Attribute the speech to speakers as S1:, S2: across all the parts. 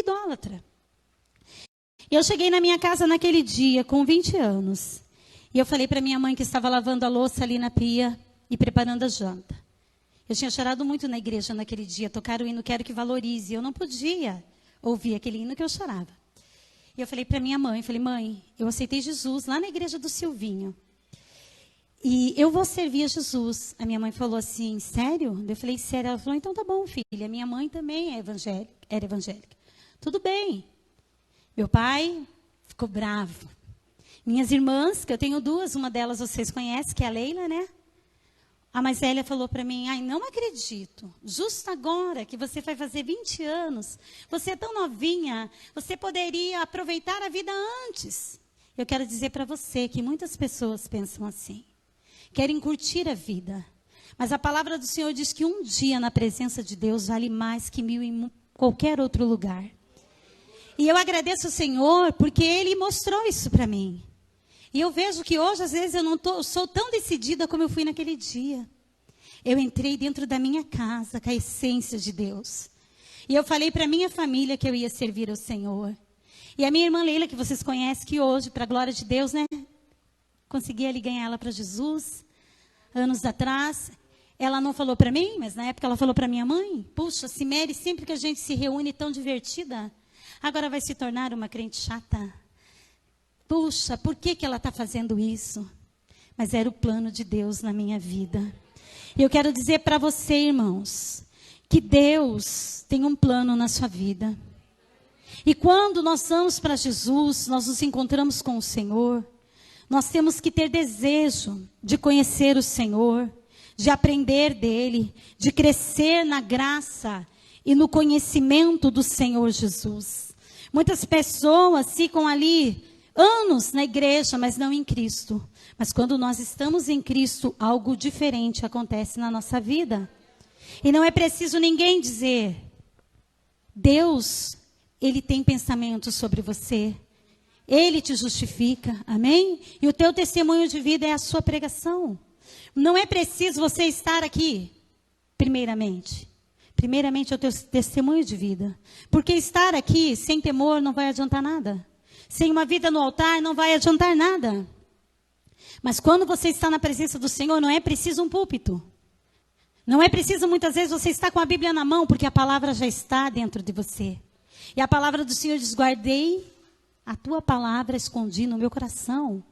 S1: idólatra. Eu cheguei na minha casa naquele dia, com 20 anos. E eu falei para minha mãe que estava lavando a louça ali na pia e preparando a janta. Eu tinha chorado muito na igreja naquele dia, tocar o hino Quero que Valorize. Eu não podia ouvir aquele hino que eu chorava. E eu falei para minha mãe, mãe, eu aceitei Jesus lá na igreja do Silvinho. E eu vou servir a Jesus. A minha mãe falou assim, sério? Eu falei, sério. Ela falou, então tá bom, filha. Minha mãe também era evangélica. Tudo bem. Meu pai ficou bravo. Minhas irmãs, que eu tenho duas, uma delas vocês conhecem, que é a Leila, né? A mais velha falou para mim, ai, não acredito. Justo agora que você vai fazer 20 anos, você é tão novinha, você poderia aproveitar a vida antes. Eu quero dizer para você que muitas pessoas pensam assim. Querem curtir a vida. Mas a palavra do Senhor diz que um dia na presença de Deus vale mais que 1000 em qualquer outro lugar. E eu agradeço ao Senhor porque Ele mostrou isso para mim. E eu vejo que hoje, às vezes, eu não sou tão decidida como eu fui naquele dia. Eu entrei dentro da minha casa com a essência de Deus. E eu falei para a minha família que eu ia servir ao Senhor. E a minha irmã Leila, que vocês conhecem, que hoje, para a glória de Deus, né? Consegui ali ganhar ela para Jesus, anos atrás. Ela não falou para mim, mas na época ela falou para minha mãe. Puxa, Cimere, sempre que a gente se reúne tão divertida, agora vai se tornar uma crente chata. Puxa, por que ela está fazendo isso? Mas era o plano de Deus na minha vida. E eu quero dizer para você, irmãos, que Deus tem um plano na sua vida. E quando nós vamos para Jesus, nós nos encontramos com o Senhor, nós temos que ter desejo de conhecer o Senhor, de aprender dEle, de crescer na graça e no conhecimento do Senhor Jesus. Muitas pessoas ficam ali anos na igreja, mas não em Cristo. Mas quando nós estamos em Cristo, algo diferente acontece na nossa vida. E não é preciso ninguém dizer. Deus, Ele tem pensamentos sobre você. Ele te justifica, amém? E o teu testemunho de vida é a sua pregação. Não é preciso você estar aqui, primeiramente. Primeiramente é o teu testemunho de vida. Porque estar aqui sem temor não vai adiantar nada. Sem uma vida no altar não vai adiantar nada. Mas quando você está na presença do Senhor, não é preciso um púlpito. Não é preciso muitas vezes você estar com a Bíblia na mão, porque a palavra já está dentro de você. E a palavra do Senhor diz, guardei a tua palavra, escondi no meu coração,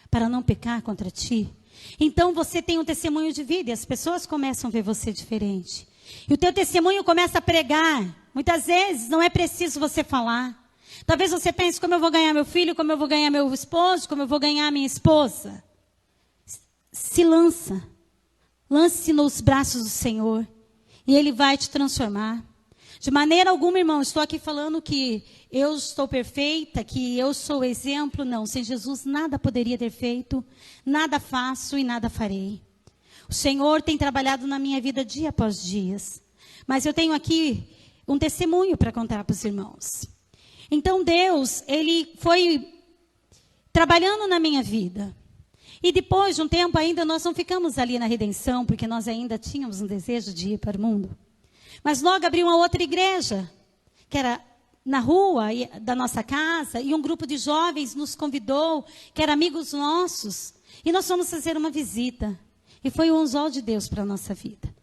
S1: para não pecar contra ti. Então você tem um testemunho de vida e as pessoas começam a ver você diferente. E o teu testemunho começa a pregar. Muitas vezes não é preciso você falar. Talvez você pense, como eu vou ganhar meu filho, como eu vou ganhar meu esposo, como eu vou ganhar minha esposa. Se lança. Lance-se nos braços do Senhor. E Ele vai te transformar. De maneira alguma, irmão, estou aqui falando que eu estou perfeita, que eu sou exemplo. Não, sem Jesus nada poderia ter feito, nada faço e nada farei. O Senhor tem trabalhado na minha vida dia após dia. Mas eu tenho aqui um testemunho para contar para os irmãos. Então Deus, Ele foi trabalhando na minha vida. E depois de um tempo ainda nós não ficamos ali na redenção, porque nós ainda tínhamos um desejo de ir para o mundo. Mas logo abriu uma outra igreja, que era na rua da nossa casa, e um grupo de jovens nos convidou, que eram amigos nossos, e nós fomos fazer uma visita. E foi um anzol de Deus para a nossa vida.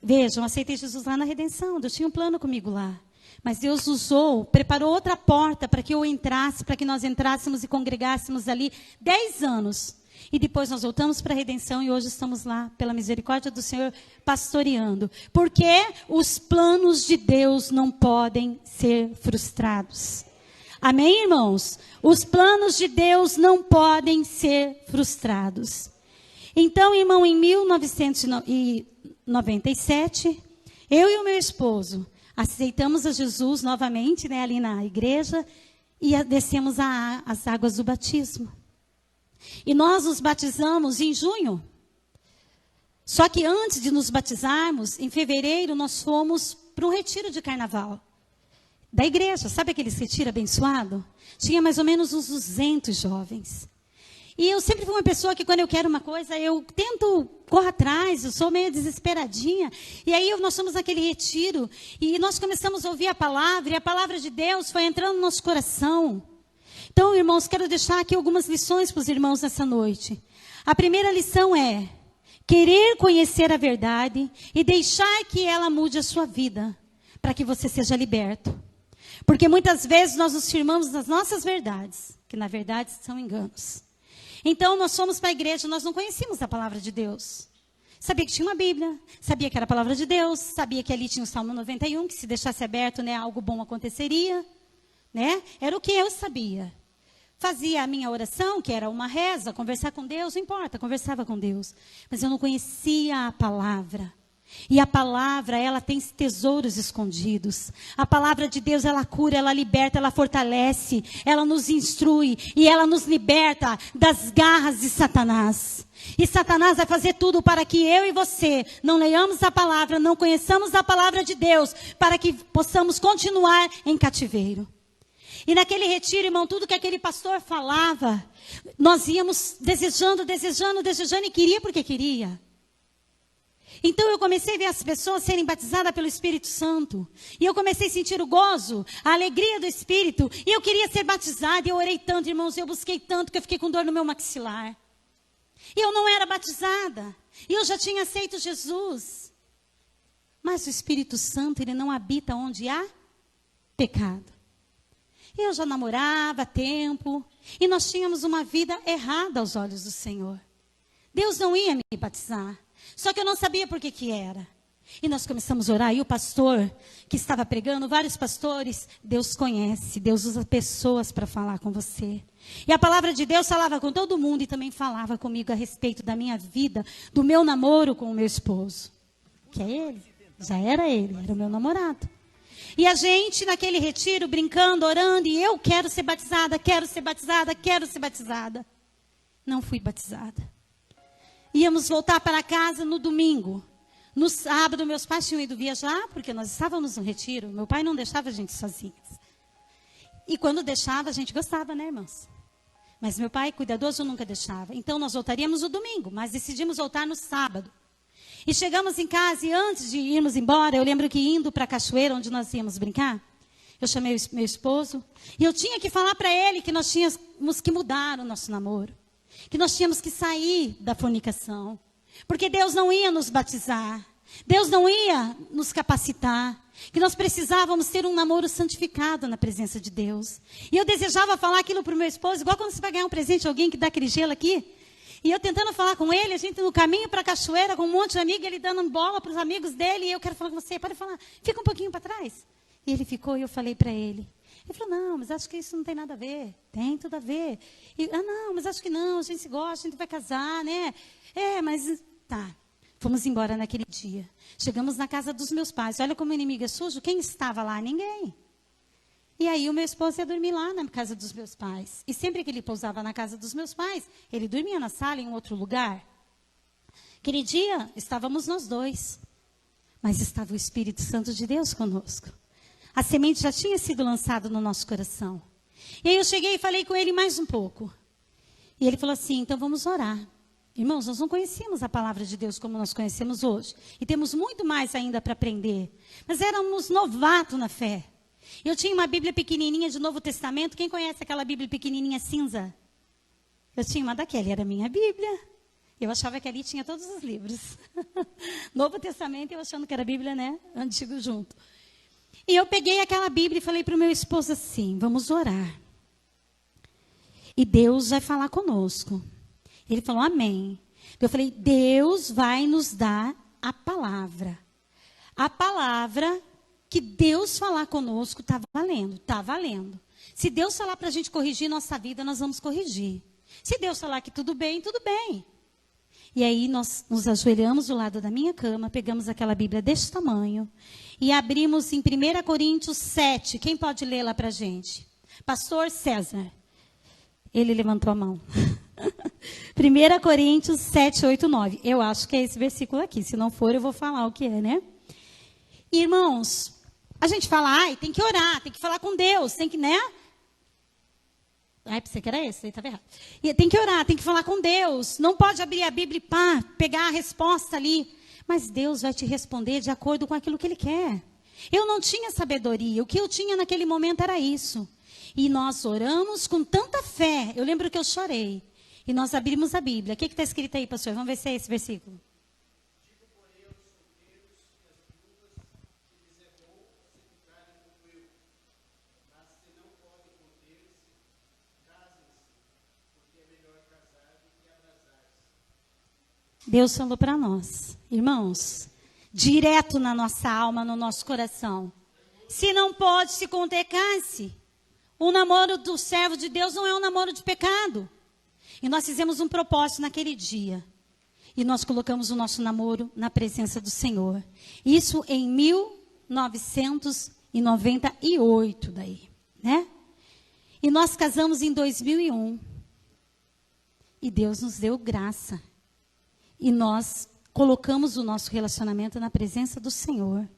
S1: Vejam, aceitei Jesus lá na redenção, Deus tinha um plano comigo lá. Mas Deus usou, preparou outra porta para que eu entrasse, para que nós entrássemos e congregássemos ali 10 anos. E depois nós voltamos para a redenção e hoje estamos lá, pela misericórdia do Senhor, pastoreando. Porque os planos de Deus não podem ser frustrados. Amém, irmãos? Os planos de Deus não podem ser frustrados. Então, irmão, em 1997, eu e o meu esposo aceitamos a Jesus novamente, né, ali na igreja, e descemos as águas do batismo. E nós nos batizamos em junho. Só que antes de nos batizarmos, em fevereiro, nós fomos para um retiro de carnaval da igreja. Sabe aqueles retiros abençoados? Tinha mais ou menos uns 200 jovens. E eu sempre fui uma pessoa que quando eu quero uma coisa, eu tento correr atrás, eu sou meio desesperadinha. E aí nós fomos naquele retiro e nós começamos a ouvir a palavra, e a palavra de Deus foi entrando no nosso coração. Então, irmãos, quero deixar aqui algumas lições para os irmãos nessa noite. A primeira lição é querer conhecer a verdade e deixar que ela mude a sua vida, para que você seja liberto. Porque muitas vezes nós nos firmamos nas nossas verdades, que na verdade são enganos. Então nós fomos para a igreja, nós não conhecíamos a palavra de Deus. Sabia que tinha uma Bíblia, sabia que era a palavra de Deus, sabia que ali tinha o Salmo 91, que se deixasse aberto, né, algo bom aconteceria. Né? Era o que eu sabia. Fazia a minha oração, que era uma reza, conversar com Deus, não importa, conversava com Deus. Mas eu não conhecia a palavra. E a palavra, ela tem tesouros escondidos. A palavra de Deus, ela cura, ela liberta, ela fortalece, ela nos instrui e ela nos liberta das garras de Satanás. E Satanás vai fazer tudo para que eu e você não leiamos a palavra, não conheçamos a palavra de Deus, para que possamos continuar em cativeiro. E naquele retiro, irmão, tudo que aquele pastor falava, nós íamos desejando e queria porque queria. Então eu comecei a ver as pessoas serem batizadas pelo Espírito Santo. E eu comecei a sentir o gozo, a alegria do Espírito. E eu queria ser batizada. E eu orei tanto, irmãos, eu busquei tanto que eu fiquei com dor no meu maxilar. E eu não era batizada. E eu já tinha aceito Jesus. Mas o Espírito Santo, ele não habita onde há pecado. Eu já namorava há tempo. E nós tínhamos uma vida errada aos olhos do Senhor. Deus não ia me batizar. Só que eu não sabia por que era. E nós começamos a orar. E o pastor que estava pregando, vários pastores, Deus conhece. Deus usa pessoas para falar com você. E a palavra de Deus falava com todo mundo e também falava comigo a respeito da minha vida, do meu namoro com o meu esposo. Que é ele? Já era ele, era o meu namorado. E a gente naquele retiro, brincando, orando, e eu quero ser batizada, quero ser batizada, quero ser batizada. Não fui batizada. Íamos voltar para casa no domingo. No sábado, meus pais tinham ido viajar, porque nós estávamos no retiro. Meu pai não deixava a gente sozinhas. E quando deixava, a gente gostava, né, irmãos? Mas meu pai, cuidadoso, nunca deixava. Então, nós voltaríamos no domingo, mas decidimos voltar no sábado. E chegamos em casa, e antes de irmos embora, eu lembro que indo para a cachoeira, onde nós íamos brincar, eu chamei meu esposo, e eu tinha que falar para ele que nós tínhamos que mudar o nosso namoro. Que nós tínhamos que sair da fornicação. Porque Deus não ia nos batizar. Deus não ia nos capacitar. Que nós precisávamos ter um namoro santificado na presença de Deus. E eu desejava falar aquilo para o meu esposo, igual quando você vai ganhar um presente de alguém que dá aquele gelo aqui. E eu tentando falar com ele, a gente no caminho para a cachoeira, com um monte de amigos, ele dando bola para os amigos dele. E eu quero falar com você, pode falar, fica um pouquinho para trás. E ele ficou e eu falei para ele. Ele falou, não, mas acho que isso não tem nada a ver. Tem tudo a ver. E, não, mas acho que não, a gente se gosta, a gente vai casar, né? Mas tá. Fomos embora naquele dia. Chegamos na casa dos meus pais. Olha como o inimigo é sujo. Quem estava lá? Ninguém. E aí o meu esposo ia dormir lá na casa dos meus pais. E sempre que ele pousava na casa dos meus pais, ele dormia na sala em outro lugar. Aquele dia, estávamos nós dois. Mas estava o Espírito Santo de Deus conosco. A semente já tinha sido lançada no nosso coração. E aí eu cheguei e falei com ele mais um pouco. E ele falou assim, então vamos orar. Irmãos, nós não conhecíamos a palavra de Deus como nós conhecemos hoje. E temos muito mais ainda para aprender. Mas éramos novatos na fé. Eu tinha uma Bíblia pequenininha de Novo Testamento. Quem conhece aquela Bíblia pequenininha cinza? Eu tinha uma daquela, era a minha Bíblia. Eu achava que ali tinha todos os livros. Novo Testamento, eu achando que era a Bíblia, né? Antigo junto. E eu peguei aquela Bíblia e falei para o meu esposo assim, vamos orar. E Deus vai falar conosco. Ele falou, amém. Eu falei, Deus vai nos dar a palavra. A palavra que Deus falar conosco está valendo, está valendo. Se Deus falar para a gente corrigir nossa vida, nós vamos corrigir. Se Deus falar que tudo bem, tudo bem. E aí nós nos ajoelhamos do lado da minha cama, pegamos aquela Bíblia desse tamanho e abrimos em 1 Coríntios 7. Quem pode ler lá para a gente? Pastor César. Ele levantou a mão. 1 Coríntios 7, 8, 9. Eu acho que é esse versículo aqui. Se não for, eu vou falar o que é, né? Irmãos, a gente fala, tem que orar, tem que falar com Deus, tem que, né? Ai, pensei que era esse, estava errado. E tem que orar, tem que falar com Deus. Não pode abrir a Bíblia e pá, pegar a resposta ali. Mas Deus vai te responder de acordo com aquilo que Ele quer. Eu não tinha sabedoria. O que eu tinha naquele momento era isso. E nós oramos com tanta fé. Eu lembro que eu chorei. E nós abrimos a Bíblia. O que está escrito aí, pastor? Vamos ver se é esse versículo. Deus falou para nós, irmãos, direto na nossa alma, no nosso coração. Se não pode se conter, case. O namoro do servo de Deus não é um namoro de pecado. E nós fizemos um propósito naquele dia. E nós colocamos o nosso namoro na presença do Senhor. Isso em 1998 daí, né? E nós casamos em 2001. E Deus nos deu graça. E nós colocamos o nosso relacionamento na presença do Senhor.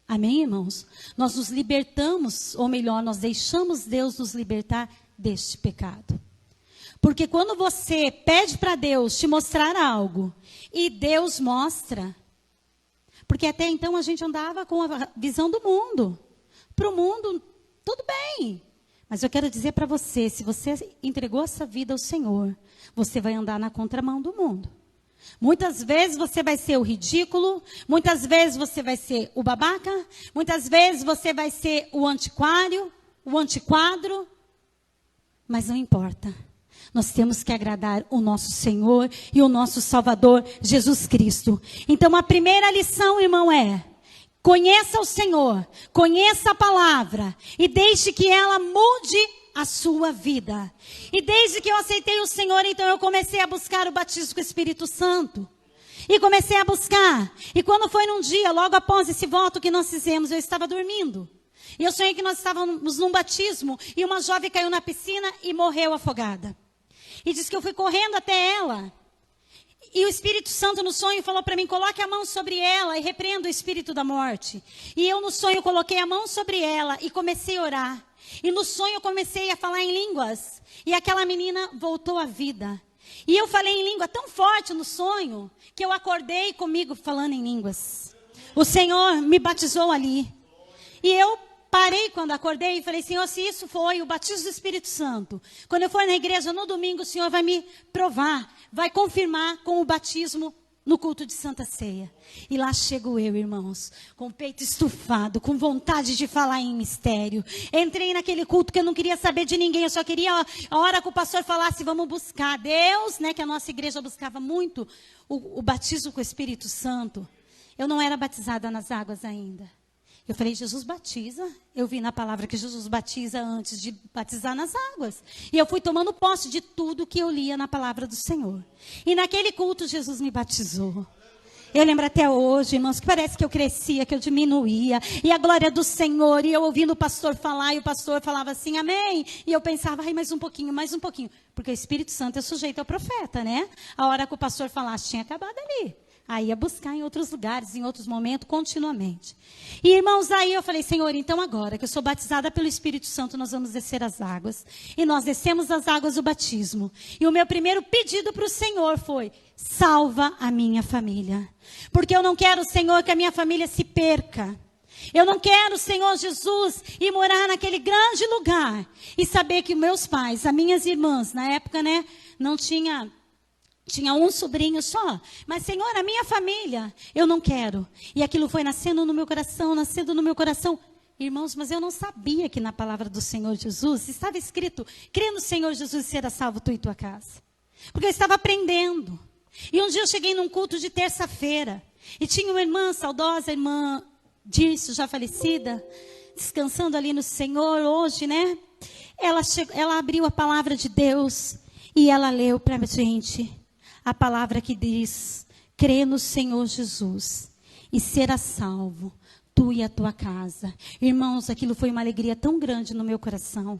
S1: Amém, irmãos? Nós nos libertamos, ou melhor, nós deixamos Deus nos libertar deste pecado. Porque quando você pede para Deus te mostrar algo, e Deus mostra, porque até então a gente andava com a visão do mundo. Para o mundo, tudo bem. Mas eu quero dizer para você, se você entregou essa vida ao Senhor, você vai andar na contramão do mundo. Muitas vezes você vai ser o ridículo, muitas vezes você vai ser o babaca, muitas vezes você vai ser o antiquário, o antiquadro, mas não importa. Nós temos que agradar o nosso Senhor e o nosso Salvador, Jesus Cristo. Então a primeira lição, irmão, é: conheça o Senhor, conheça a palavra e deixe que ela mude a sua vida. E desde que eu aceitei o Senhor, então eu comecei a buscar o batismo com o Espírito Santo. E comecei a buscar. E quando foi num dia, logo após esse voto que nós fizemos, eu estava dormindo. E eu sonhei que nós estávamos num batismo e uma jovem caiu na piscina e morreu afogada. E disse que eu fui correndo até ela. E o Espírito Santo no sonho falou para mim: coloque a mão sobre ela e repreenda o espírito da morte. E eu no sonho coloquei a mão sobre ela e comecei a orar. E no sonho eu comecei a falar em línguas. E aquela menina voltou à vida. E eu falei em língua tão forte no sonho, que eu acordei comigo falando em línguas. O Senhor me batizou ali. E eu parei quando acordei e falei: Senhor, se isso foi o batismo do Espírito Santo, quando eu for na igreja no domingo, o Senhor vai me provar, vai confirmar com o batismo no culto de Santa Ceia. E lá chego eu, irmãos, com o peito estufado, com vontade de falar em mistério. Entrei naquele culto que eu não queria saber de ninguém, eu só queria a hora que o pastor falasse: vamos buscar Deus, né? Que a nossa igreja buscava muito o batismo com o Espírito Santo. Eu não era batizada nas águas ainda. Eu falei: Jesus batiza. Eu vi na palavra que Jesus batiza antes de batizar nas águas. E eu fui tomando posse de tudo que eu lia na palavra do Senhor. E naquele culto Jesus me batizou. Eu lembro até hoje, irmãos, que parece que eu crescia, que eu diminuía. E a glória do Senhor, e eu ouvindo o pastor falar, e o pastor falava assim: amém. E eu pensava: ai, mais um pouquinho, mais um pouquinho. Porque o Espírito Santo é sujeito ao profeta, né? A hora que o pastor falasse, tinha acabado ali. Aí ia buscar em outros lugares, em outros momentos, continuamente. E irmãos, aí eu falei: Senhor, então agora que eu sou batizada pelo Espírito Santo, nós vamos descer as águas. E nós descemos as águas do batismo. E o meu primeiro pedido para o Senhor foi: salva a minha família. Porque eu não quero, Senhor, que a minha família se perca. Eu não quero, Senhor Jesus, ir morar naquele grande lugar e saber que meus pais, as minhas irmãs, na época, né, não tinha um sobrinho só. Mas, Senhor, a minha família, eu não quero. E aquilo foi nascendo no meu coração, nascendo no meu coração. Irmãos, mas eu não sabia que na palavra do Senhor Jesus estava escrito: crê no Senhor Jesus e será salvo tu e tua casa. Porque eu estava aprendendo. E um dia eu cheguei num culto de terça-feira. E tinha uma irmã saudosa, a irmã Dirce, já falecida, descansando ali no Senhor hoje, né? Ela abriu a palavra de Deus e ela leu para a gente a palavra que diz: crê no Senhor Jesus e será salvo, tu e a tua casa. Irmãos, aquilo foi uma alegria tão grande no meu coração.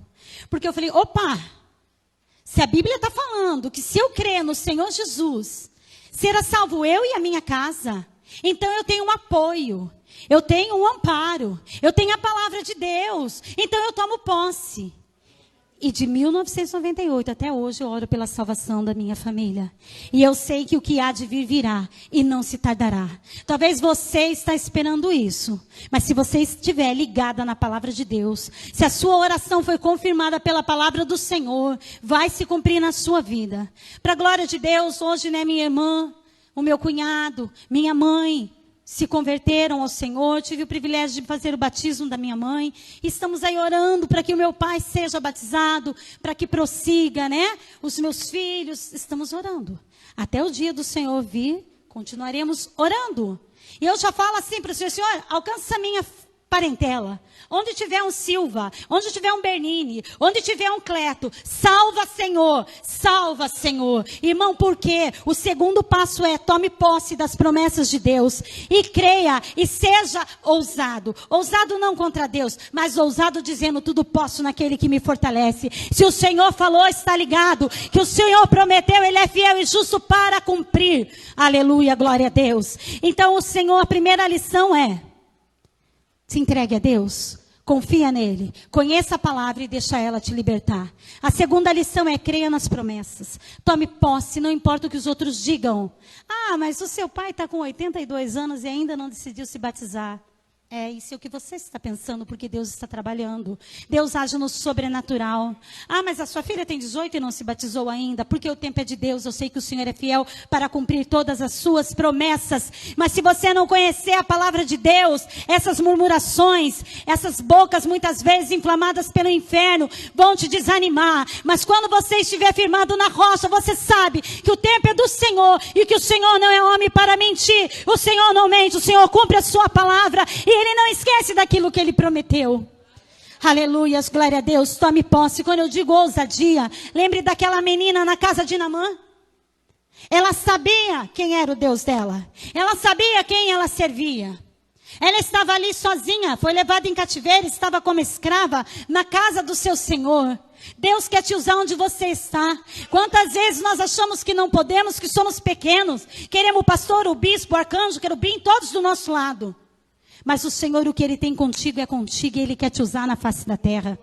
S1: Porque eu falei: opa, se a Bíblia está falando que se eu crer no Senhor Jesus, será salvo eu e a minha casa, então eu tenho um apoio, eu tenho um amparo, eu tenho a palavra de Deus, então eu tomo posse. E de 1998 até hoje eu oro pela salvação da minha família. E eu sei que o que há de vir virá e não se tardará. Talvez você está esperando isso. Mas se você estiver ligada na palavra de Deus, se a sua oração foi confirmada pela palavra do Senhor, vai se cumprir na sua vida. Para a glória de Deus, hoje, né, minha irmã, o meu cunhado, minha mãe, se converteram ao Senhor. Tive o privilégio de fazer o batismo da minha mãe. Estamos aí orando para que o meu pai seja batizado, para que prossiga, né? Os meus filhos, estamos orando. Até o dia do Senhor vir, continuaremos orando. E eu já falo assim para o Senhor, alcança a minha parentela. Onde tiver um Silva, onde tiver um Bernini, onde tiver um Cleto, salva, Senhor, salva, Senhor. Irmão, por quê? O segundo passo é, tome posse das promessas de Deus e creia e seja ousado. Ousado não contra Deus, mas ousado dizendo, tudo posso naquele que me fortalece. Se o Senhor falou, está ligado, que o Senhor prometeu, Ele é fiel e justo para cumprir. Aleluia, glória a Deus. Então o Senhor, a primeira lição é, se entregue a Deus, confia nele, conheça a palavra e deixa ela te libertar. A segunda lição é creia nas promessas. Tome posse, não importa o que os outros digam. Ah, mas o seu pai está com 82 anos e ainda não decidiu se batizar. É isso é o que você está pensando, porque Deus está trabalhando. Deus age no sobrenatural. Ah, mas a sua filha tem 18 e não se batizou ainda, porque o tempo é de Deus. Eu sei que o Senhor é fiel para cumprir todas as suas promessas. Mas se você não conhecer a palavra de Deus, essas murmurações, essas bocas muitas vezes inflamadas pelo inferno, vão te desanimar. Mas quando você estiver firmado na rocha, você sabe que o tempo é do Senhor e que o Senhor não é homem para mentir. O Senhor não mente, o Senhor cumpre a sua palavra e Ele não esquece daquilo que Ele prometeu. Aleluias, glória a Deus. Tome posse. Quando eu digo ousadia, lembre daquela menina na casa de Naamã. Ela sabia quem era o Deus dela. Ela sabia quem ela servia. Ela estava ali sozinha, foi levada em cativeiro, estava como escrava na casa do seu Senhor. Deus quer te usar onde você está. Quantas vezes nós achamos que não podemos, que somos pequenos. Queremos o pastor, o bispo, o arcanjo, o querubim, todos do nosso lado. Mas o Senhor, o que Ele tem contigo é contigo e Ele quer te usar na face da terra.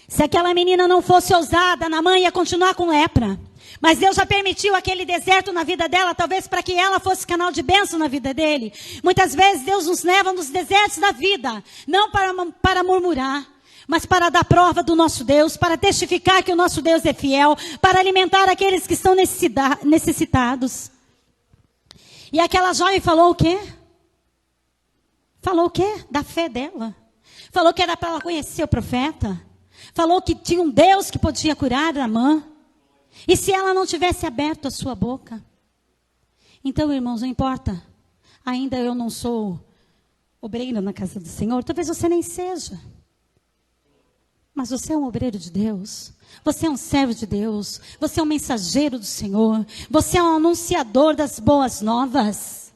S1: Se aquela menina não fosse ousada, Naamã ia continuar com lepra. Mas Deus já permitiu aquele deserto na vida dela, talvez para que ela fosse canal de bênção na vida dele. Muitas vezes Deus nos leva nos desertos da vida, não para murmurar, mas para dar prova do nosso Deus, para testificar que o nosso Deus é fiel, para alimentar aqueles que estão necessitados. E aquela jovem falou o quê? Falou o quê? Da fé dela. Falou que era para ela conhecer o profeta. Falou que tinha um Deus que podia curar Naamã. E se ela não tivesse aberto a sua boca? Então, irmãos, não importa. Ainda eu não sou obreiro na casa do Senhor. Talvez você nem seja. Mas você é um obreiro de Deus. Você é um servo de Deus. Você é um mensageiro do Senhor. Você é um anunciador das boas novas.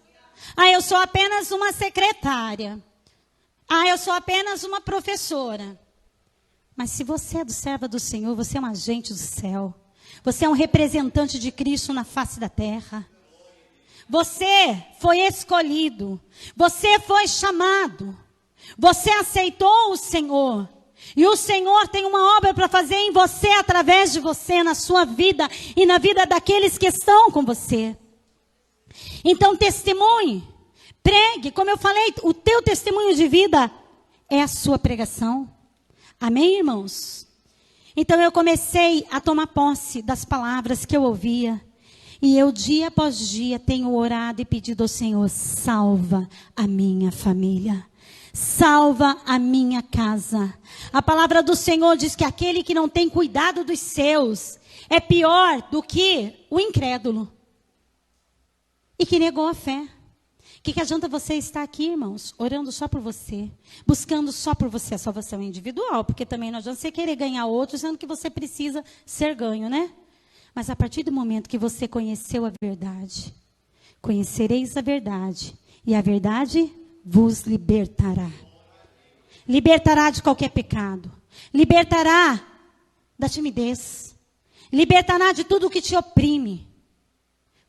S1: Ah, eu sou apenas uma secretária. Ah, eu sou apenas uma professora. Mas se você é do servo do Senhor, você é um agente do céu. Você é um representante de Cristo na face da terra. Você foi escolhido. Você foi chamado. Você aceitou o Senhor. E o Senhor tem uma obra para fazer em você, através de você, na sua vida e na vida daqueles que estão com você. Então testemunhe, pregue, como eu falei, o teu testemunho de vida é a sua pregação. Amém, irmãos? Então eu comecei a tomar posse das palavras que eu ouvia. E eu, dia após dia, tenho orado e pedido ao Senhor, salva a minha família. Salva a minha casa. A palavra do Senhor diz que aquele que não tem cuidado dos seus é pior do que o incrédulo. E que negou a fé. O que adianta você estar aqui, irmãos, orando só por você, buscando só por você a salvação individual, porque também não adianta você querer ganhar outros, sendo que você precisa ser ganho, né? Mas a partir do momento que você conheceu a verdade, conhecereis a verdade, e a verdade vos libertará. Libertará de qualquer pecado. Libertará da timidez. Libertará de tudo que te oprime.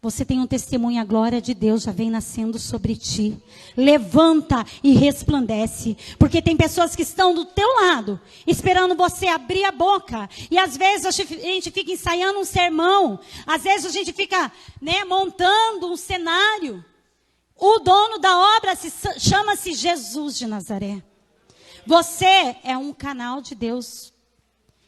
S1: você tem um testemunho, a glória de Deus já vem nascendo sobre ti. Levanta e resplandece. Porque tem pessoas que estão do teu lado, esperando você abrir a boca. E às vezes a gente fica ensaiando um sermão. Às vezes a gente fica, montando um cenário. O dono da obra chama-se Jesus de Nazaré. Você é um canal de Deus.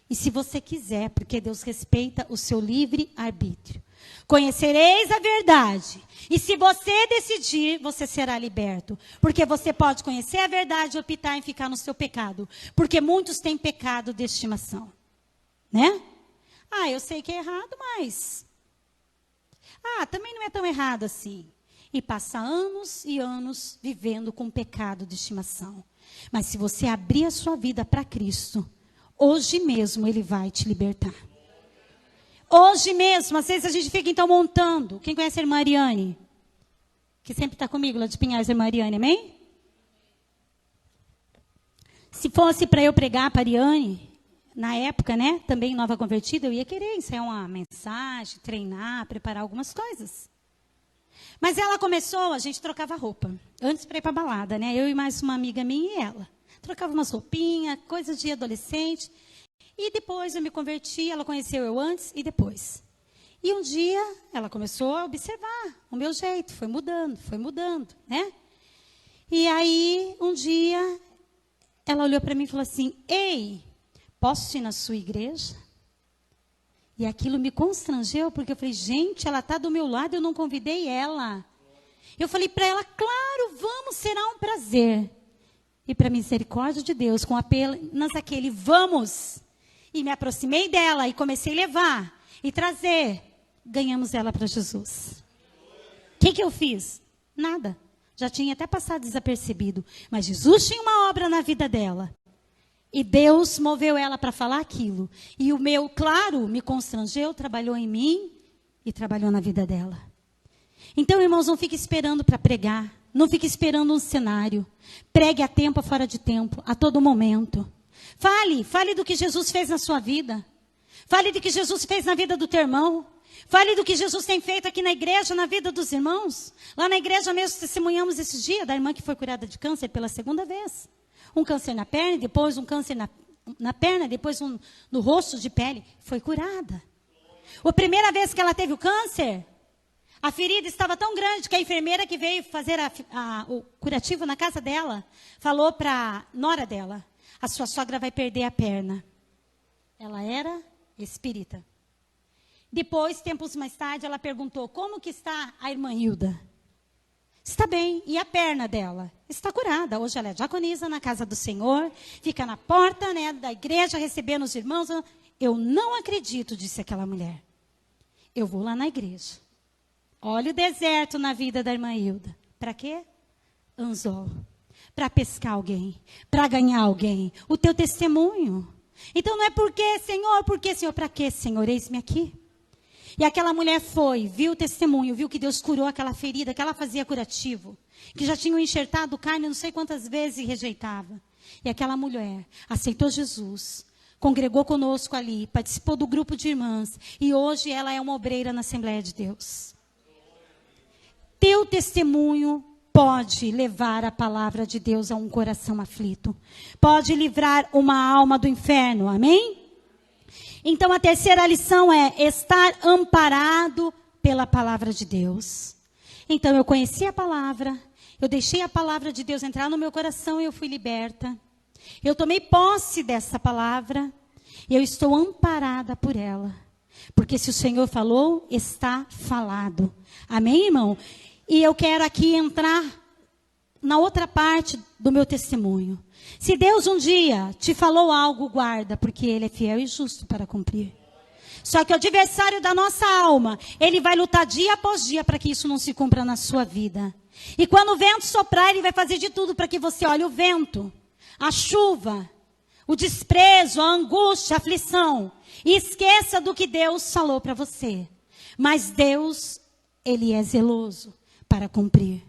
S1: E se você quiser, porque Deus respeita o seu livre arbítrio. Conhecereis a verdade. E se você decidir, você será liberto. Porque você pode conhecer a verdade e optar em ficar no seu pecado. Porque muitos têm pecado de estimação. Né? Eu sei que é errado, mas... também não é tão errado assim. E passa anos e anos vivendo com pecado de estimação. Mas se você abrir a sua vida para Cristo, hoje mesmo Ele vai te libertar. Hoje mesmo, às vezes a gente fica então montando. Quem conhece a irmã Ariane? Que sempre está comigo lá de Pinhais, a irmã Ariane, amém? Se fosse para eu pregar para a Ariane, na época, também nova convertida, eu ia querer ensaiar uma mensagem, treinar, preparar algumas coisas. Mas ela começou, a gente trocava roupa. Antes para ir para a balada, eu e mais uma amiga minha e ela. Trocava umas roupinhas, coisas de adolescente. E depois eu me converti, ela conheceu eu antes e depois. E um dia ela começou a observar o meu jeito, foi mudando, E aí, um dia, ela olhou para mim e falou assim, ei, posso ir na sua igreja? E aquilo me constrangeu, porque eu falei, gente, ela está do meu lado, eu não convidei ela. Eu falei para ela, claro, vamos, será um prazer. E para misericórdia de Deus, com apenas aquele vamos, e me aproximei dela e comecei a levar e trazer, ganhamos ela para Jesus. O que eu fiz? Nada. Já tinha até passado desapercebido. Mas Jesus tinha uma obra na vida dela. E Deus moveu ela para falar aquilo. E o meu, claro, me constrangeu, trabalhou em mim e trabalhou na vida dela. Então, irmãos, não fique esperando para pregar. Não fique esperando um cenário. Pregue a tempo, fora de tempo, a todo momento. Fale do que Jesus fez na sua vida. Fale do que Jesus fez na vida do teu irmão. Fale do que Jesus tem feito aqui na igreja, na vida dos irmãos. Lá na igreja mesmo testemunhamos esse dia da irmã que foi curada de câncer pela segunda vez. Um câncer na perna, depois um câncer na perna, depois um no rosto de pele. Foi curada. A primeira vez que ela teve o câncer, a ferida estava tão grande que a enfermeira que veio fazer o curativo na casa dela, falou para a nora dela, a sua sogra vai perder a perna. Ela era espírita. Depois, tempos mais tarde, ela perguntou, como que está a irmã Hilda? Está bem. E a perna dela? Está curada. Hoje ela é diaconisa na casa do Senhor, fica na porta da igreja recebendo os irmãos. Eu não acredito, disse aquela mulher. Eu vou lá na igreja. Olha o deserto na vida da irmã Hilda. Para quê? Anzol. Para pescar alguém, para ganhar alguém, o teu testemunho. Então não é por quê, Senhor, para quê, Senhor, eis-me aqui. E aquela mulher foi, viu o testemunho, viu que Deus curou aquela ferida, que ela fazia curativo, que já tinham enxertado carne não sei quantas vezes e rejeitava. E aquela mulher aceitou Jesus, congregou conosco ali, participou do grupo de irmãs, e hoje ela é uma obreira na Assembleia de Deus. Teu testemunho pode levar a palavra de Deus a um coração aflito. Pode livrar uma alma do inferno, amém? Então a terceira lição é estar amparado pela palavra de Deus. Então eu conheci a palavra, eu deixei a palavra de Deus entrar no meu coração e eu fui liberta. Eu tomei posse dessa palavra e eu estou amparada por ela. Porque se o Senhor falou, está falado. Amém, irmão? E eu quero aqui entrar na outra parte do meu testemunho. Se Deus um dia te falou algo, guarda, porque Ele é fiel e justo para cumprir. Só que o adversário da nossa alma, ele vai lutar dia após dia para que isso não se cumpra na sua vida. E quando o vento soprar, ele vai fazer de tudo para que você olhe o vento, a chuva, o desprezo, a angústia, a aflição. E esqueça do que Deus falou para você. Mas Deus, Ele é zeloso para cumprir.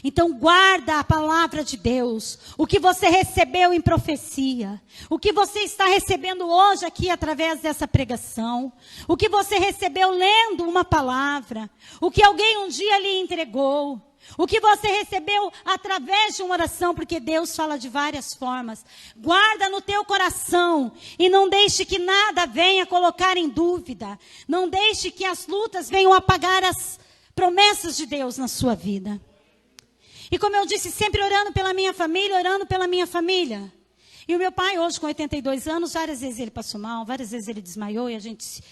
S1: Então guarda a palavra de Deus, o que você recebeu em profecia, o que você está recebendo hoje aqui através dessa pregação, o que você recebeu lendo uma palavra, o que alguém um dia lhe entregou, o que você recebeu através de uma oração, porque Deus fala de várias formas. Guarda no teu coração e não deixe que nada venha colocar em dúvida, não deixe que as lutas venham apagar as promessas de Deus na sua vida. E como eu disse, sempre orando pela minha família. E o meu pai, hoje com 82 anos, várias vezes ele passou mal, várias vezes ele desmaiou e a gente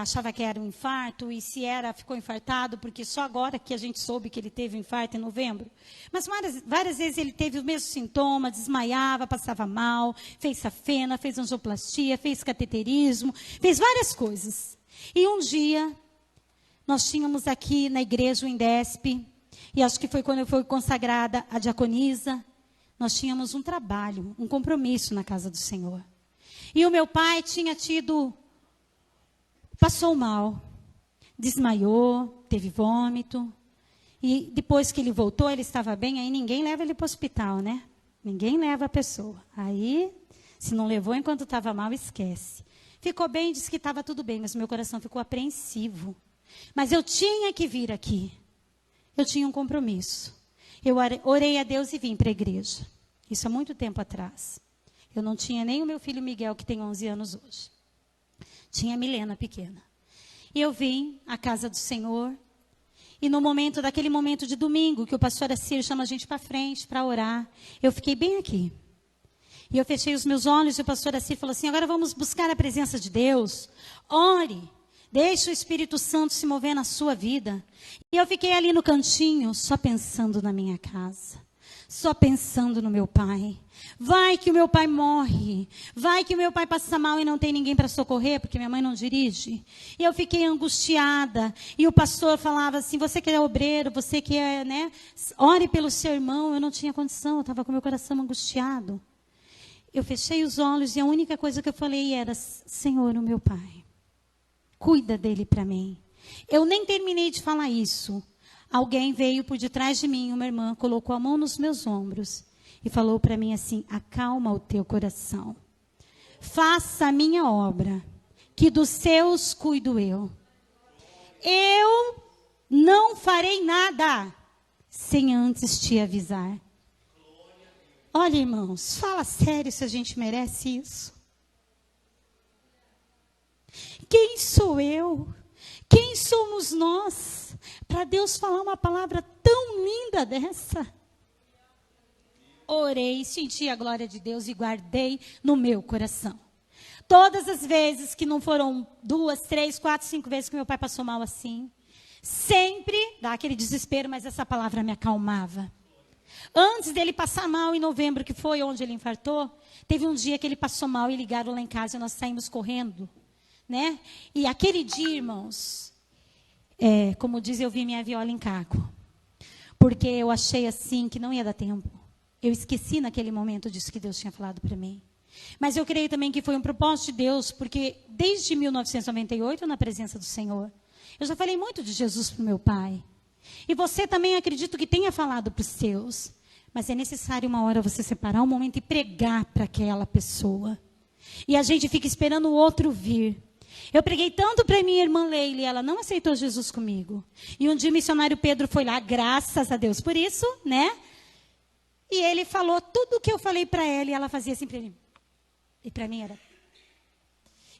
S1: achava que era um infarto. E se era, ficou infartado, porque só agora que a gente soube que ele teve um infarto em novembro. Mas várias vezes ele teve o mesmo sintoma, desmaiava, passava mal, fez safena, fez angioplastia, fez cateterismo, fez várias coisas. E um dia, nós tínhamos aqui na igreja o Indesp, e acho que foi quando eu fui consagrada a diaconisa, nós tínhamos um trabalho, um compromisso na casa do Senhor. E o meu pai passou mal, desmaiou, teve vômito. E depois que ele voltou, ele estava bem, aí ninguém leva ele para o hospital, né? Ninguém leva a pessoa. Aí, se não levou enquanto estava mal, esquece. Ficou bem, disse que estava tudo bem, mas meu coração ficou apreensivo. Mas eu tinha que vir aqui. Eu tinha um compromisso. Eu orei a Deus e vim para a igreja. Isso há muito tempo atrás. Eu não tinha nem o meu filho Miguel, que tem 11 anos hoje. Tinha a Milena pequena. E eu vim à casa do Senhor. E daquele momento de domingo, que o pastor Assir chama a gente para frente, para orar, eu fiquei bem aqui. E eu fechei os meus olhos e o pastor Assir falou assim, agora vamos buscar a presença de Deus. Ore. Deixe o Espírito Santo se mover na sua vida. E eu fiquei ali no cantinho, só pensando na minha casa. Só pensando no meu pai. Vai que o meu pai morre. Vai que o meu pai passa mal e não tem ninguém para socorrer, porque minha mãe não dirige. E eu fiquei angustiada. E o pastor falava assim, você que é obreiro, você que é, né? Ore pelo seu irmão. Eu não tinha condição, eu estava com meu coração angustiado. Eu fechei os olhos e a única coisa que eu falei era, Senhor, o meu pai. Cuida dele para mim. Eu nem terminei de falar isso. Alguém veio por detrás de mim, uma irmã, colocou a mão nos meus ombros e falou para mim assim, acalma o teu coração. Faça a minha obra, que dos seus cuido eu. Eu não farei nada sem antes te avisar. Olha, irmãos, fala sério se a gente merece isso. Quem sou eu? Quem somos nós para Deus falar uma palavra tão linda dessa? Orei, senti a glória de Deus e guardei no meu coração. Todas as vezes, que não foram 2, 3, 4, 5 vezes que meu pai passou mal assim, sempre dá aquele desespero, mas essa palavra me acalmava. Antes dele passar mal em novembro, que foi onde ele infartou, teve um dia que ele passou mal e ligaram lá em casa e nós saímos correndo. Né? E aquele dia, irmãos, como diz, eu vi minha viola em caco. Porque eu achei assim que não ia dar tempo. Eu esqueci naquele momento disso que Deus tinha falado para mim. Mas eu creio também que foi um propósito de Deus, porque desde 1998, na presença do Senhor, eu já falei muito de Jesus para o meu pai. E você também, acredito que tenha falado para os seus. Mas é necessário uma hora você separar um momento e pregar para aquela pessoa. E a gente fica esperando o outro vir. Eu preguei tanto para minha irmã Leila, ela não aceitou Jesus comigo. E um dia o missionário Pedro foi lá, graças a Deus por isso, né? E ele falou tudo o que eu falei para ela, e ela fazia assim para ele. E para mim era...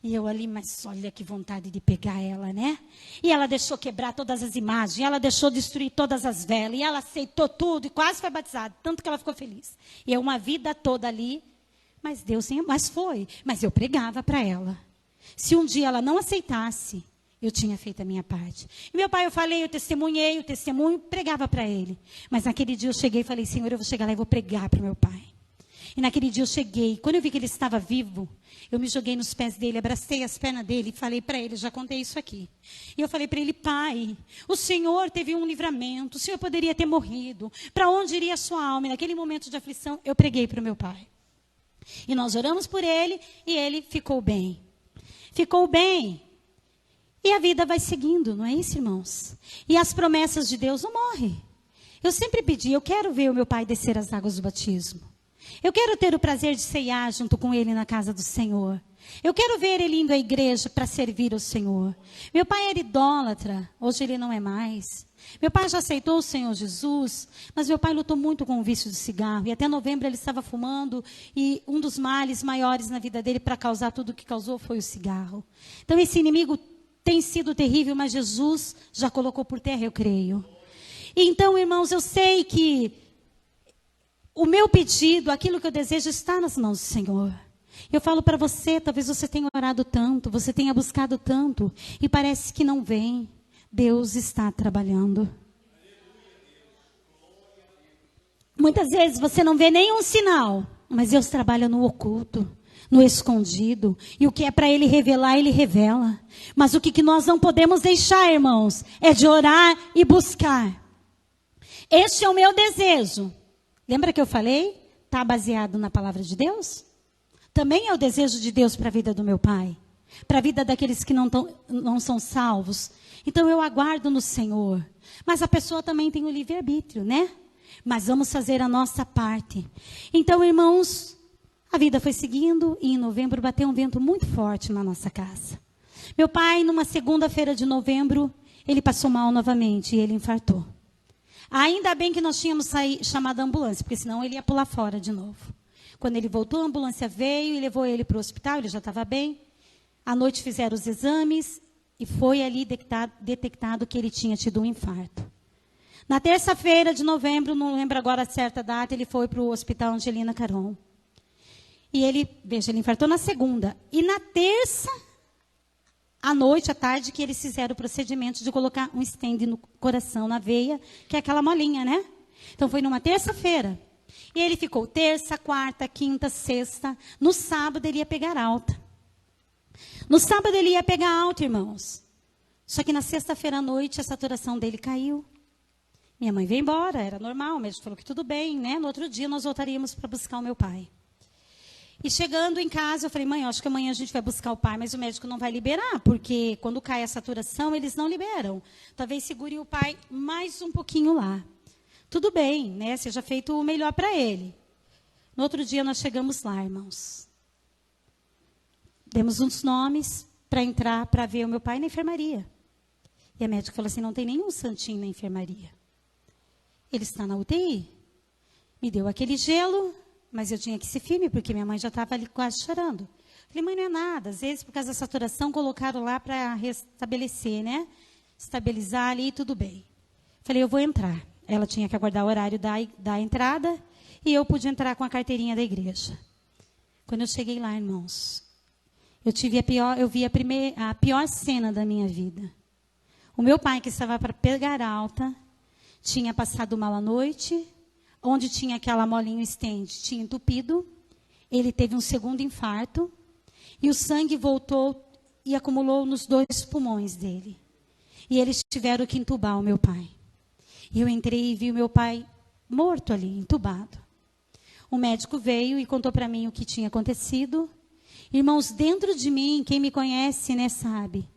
S1: E eu ali, mas olha que vontade de pegar ela, né? E ela deixou quebrar todas as imagens, ela deixou destruir todas as velas, e ela aceitou tudo, e quase foi batizada, tanto que ela ficou feliz. E é uma vida toda ali, mas Deus, mas foi. Mas eu pregava para ela. Se um dia ela não aceitasse, eu tinha feito a minha parte. E meu pai, eu falei, eu testemunhei, o testemunho, pregava para ele. Mas naquele dia eu cheguei e falei, Senhor, eu vou chegar lá e vou pregar para o meu pai. E naquele dia eu cheguei, quando eu vi que ele estava vivo, eu me joguei nos pés dele, abracei as pernas dele e falei para ele, já contei isso aqui. E eu falei para ele, pai, o Senhor teve um livramento, o Senhor poderia ter morrido. Para onde iria a sua alma? E naquele momento de aflição, eu preguei para o meu pai. E nós oramos por ele e ele ficou bem. Ficou bem. E a vida vai seguindo, não é isso, irmãos? E as promessas de Deus não morrem. Eu sempre pedi, eu quero ver o meu pai descer as águas do batismo. Eu quero ter o prazer de ceiar junto com ele na casa do Senhor. Eu quero ver ele indo à igreja para servir ao Senhor. Meu pai era idólatra, hoje ele não é mais. Meu pai já aceitou o Senhor Jesus, mas meu pai lutou muito com o vício do cigarro. E até novembro ele estava fumando, e um dos males maiores na vida dele para causar tudo o que causou foi o cigarro. Então esse inimigo tem sido terrível, mas Jesus já colocou por terra, eu creio. E então, irmãos, eu sei que o meu pedido, aquilo que eu desejo, está nas mãos do Senhor. Eu falo para você, talvez você tenha orado tanto, você tenha buscado tanto, e parece que não vem. Deus está trabalhando. Muitas vezes você não vê nenhum sinal, mas Deus trabalha no oculto, no escondido. E o que é para Ele revelar, Ele revela. Mas o que nós não podemos deixar, irmãos, é de orar e buscar. Este é o meu desejo. Lembra que eu falei? Está baseado na palavra de Deus? Também é o desejo de Deus para a vida do meu pai. Para a vida daqueles que não são salvos. Então eu aguardo no Senhor. Mas a pessoa também tem o livre-arbítrio, né? Mas vamos fazer a nossa parte. Então, irmãos, a vida foi seguindo e em novembro bateu um vento muito forte na nossa casa. Meu pai, numa segunda-feira de novembro, ele passou mal novamente e ele infartou. Ainda bem que nós tínhamos chamado a ambulância, porque senão ele ia pular fora de novo. Quando ele voltou, a ambulância veio e levou ele para o hospital, ele já estava bem. À noite fizeram os exames e foi ali detectado que ele tinha tido um infarto. Na terça-feira de novembro, não lembro agora a certa data, ele foi para o Hospital Angelina Caron. E ele infartou na segunda. E na terça, à noite, à tarde, que eles fizeram o procedimento de colocar um stent no coração, na veia, que é aquela molinha, né? Então foi numa terça-feira. E ele ficou terça, quarta, quinta, sexta. No sábado ele ia pegar alta. No sábado ele ia pegar alta, irmãos. Só que na sexta-feira à noite a saturação dele caiu. Minha mãe veio embora, era normal, o médico falou que tudo bem, né? No outro dia nós voltaríamos para buscar o meu pai. E chegando em casa, eu falei, mãe, eu acho que amanhã a gente vai buscar o pai, mas o médico não vai liberar, porque quando cai a saturação, eles não liberam. Talvez segure o pai mais um pouquinho lá. Tudo bem, né? Seja feito o melhor para ele. No outro dia nós chegamos lá, irmãos. Demos uns nomes para entrar, para ver o meu pai na enfermaria. E a médica falou assim, não tem nenhum santinho na enfermaria. Ele está na UTI. Me deu aquele gelo, mas eu tinha que ser firme, porque minha mãe já estava ali quase chorando. Falei, mãe, não é nada. Às vezes, por causa da saturação, colocaram lá para restabelecer, né? Estabilizar ali e tudo bem. Falei, eu vou entrar. Ela tinha que aguardar o horário da entrada e eu pude entrar com a carteirinha da igreja. Quando eu cheguei lá, irmãos, eu vi a pior cena da minha vida. O meu pai, que estava para pegar alta, tinha passado mal à noite, onde tinha aquela molinha stent, tinha entupido, ele teve um segundo infarto, e o sangue voltou e acumulou nos 2 pulmões dele. E eles tiveram que entubar o meu pai. E eu entrei e vi o meu pai morto ali, entubado. O médico veio e contou para mim o que tinha acontecido. Irmãos, dentro de mim, quem me conhece, né, sabe,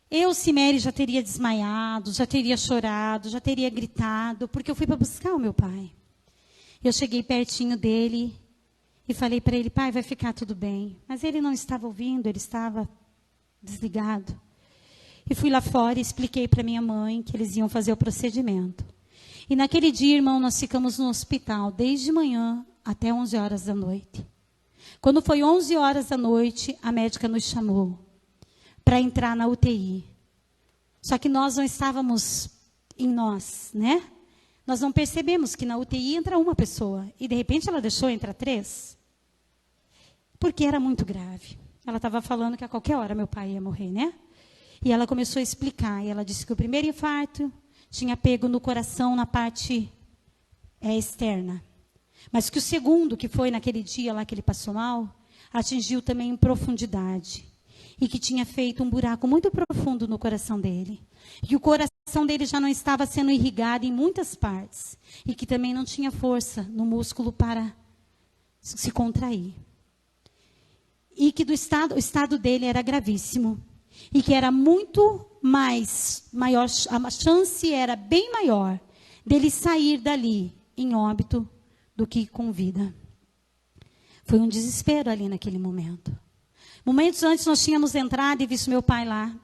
S1: eu, Cimeri, já teria desmaiado, já teria chorado, já teria gritado, porque eu fui para buscar o meu pai. Eu cheguei pertinho dele e falei para ele, pai, vai ficar tudo bem. Mas ele não estava ouvindo, ele estava desligado. E fui lá fora e expliquei para minha mãe que eles iam fazer o procedimento. E naquele dia, irmão, nós ficamos no hospital, desde manhã até 11 horas da noite. Quando foi 11 horas da noite, a médica nos chamou para entrar na UTI. Só que nós não estávamos em nós, né? Nós não percebemos que na UTI entra uma pessoa. E, de repente, ela deixou entrar 3. Porque era muito grave. Ela estava falando que a qualquer hora meu pai ia morrer, né? E ela começou a explicar. E ela disse que o primeiro infarto tinha pego no coração, na parte externa. Mas que o segundo, que foi naquele dia lá que ele passou mal, atingiu também em profundidade. E que tinha feito um buraco muito profundo no coração dele. E o coração dele já não estava sendo irrigado em muitas partes. E que também não tinha força no músculo para se contrair. E que o estado dele era gravíssimo. E que era muito maior, a chance era bem maior dele sair dali em óbito do que com vida. Foi um desespero ali naquele momento. Momentos antes nós tínhamos entrado e visto meu pai lá,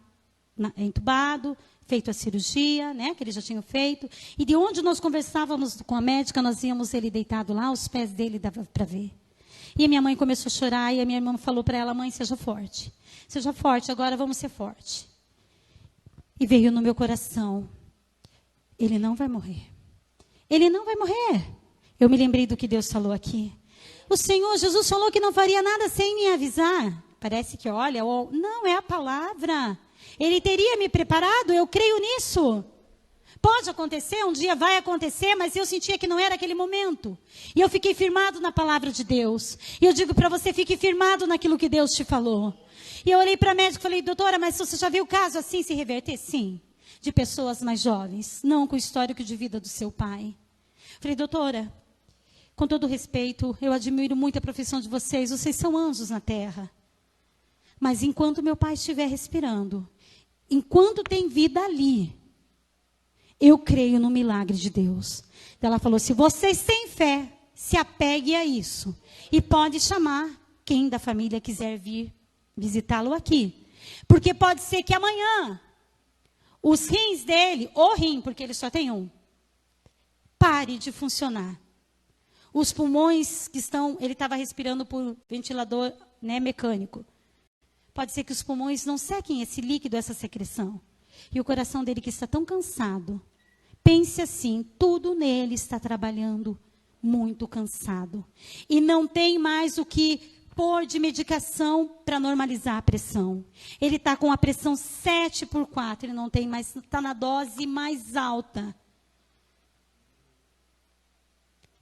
S1: entubado, feito a cirurgia, né, que eles já tinham feito. E de onde nós conversávamos com a médica, nós víamos ele deitado lá, os pés dele dava para ver. E a minha mãe começou a chorar e a minha irmã falou para ela: mãe, seja forte. Seja forte, agora vamos ser forte. E veio no meu coração: ele não vai morrer. Ele não vai morrer. Eu me lembrei do que Deus falou aqui. O Senhor Jesus falou que não faria nada sem me avisar. Parece que, olha, não, é a palavra. Ele teria me preparado, eu creio nisso. Pode acontecer, um dia vai acontecer, mas eu sentia que não era aquele momento. E eu fiquei firmado na palavra de Deus. E eu digo para você, fique firmado naquilo que Deus te falou. E eu olhei para a médica e falei: doutora, mas você já viu o caso assim se reverter? Sim, de pessoas mais jovens, não com o histórico de vida do seu pai. Falei: doutora, com todo respeito, eu admiro muito a profissão de vocês são anjos na terra. Mas enquanto meu pai estiver respirando, enquanto tem vida ali, eu creio no milagre de Deus. Ela falou: se vocês têm fé, se apegue a isso. E pode chamar quem da família quiser vir visitá-lo aqui. Porque pode ser que amanhã, os rins dele, o rim, porque ele só tem um, pare de funcionar. Os pulmões que estão, ele estava respirando por ventilador, né, mecânico. Pode ser que os pulmões não sequem esse líquido, essa secreção. E o coração dele que está tão cansado. Pense assim, tudo nele está trabalhando muito cansado. E não tem mais o que pôr de medicação para normalizar a pressão. Ele está com a pressão 7/4, ele não tem mais, está na dose mais alta.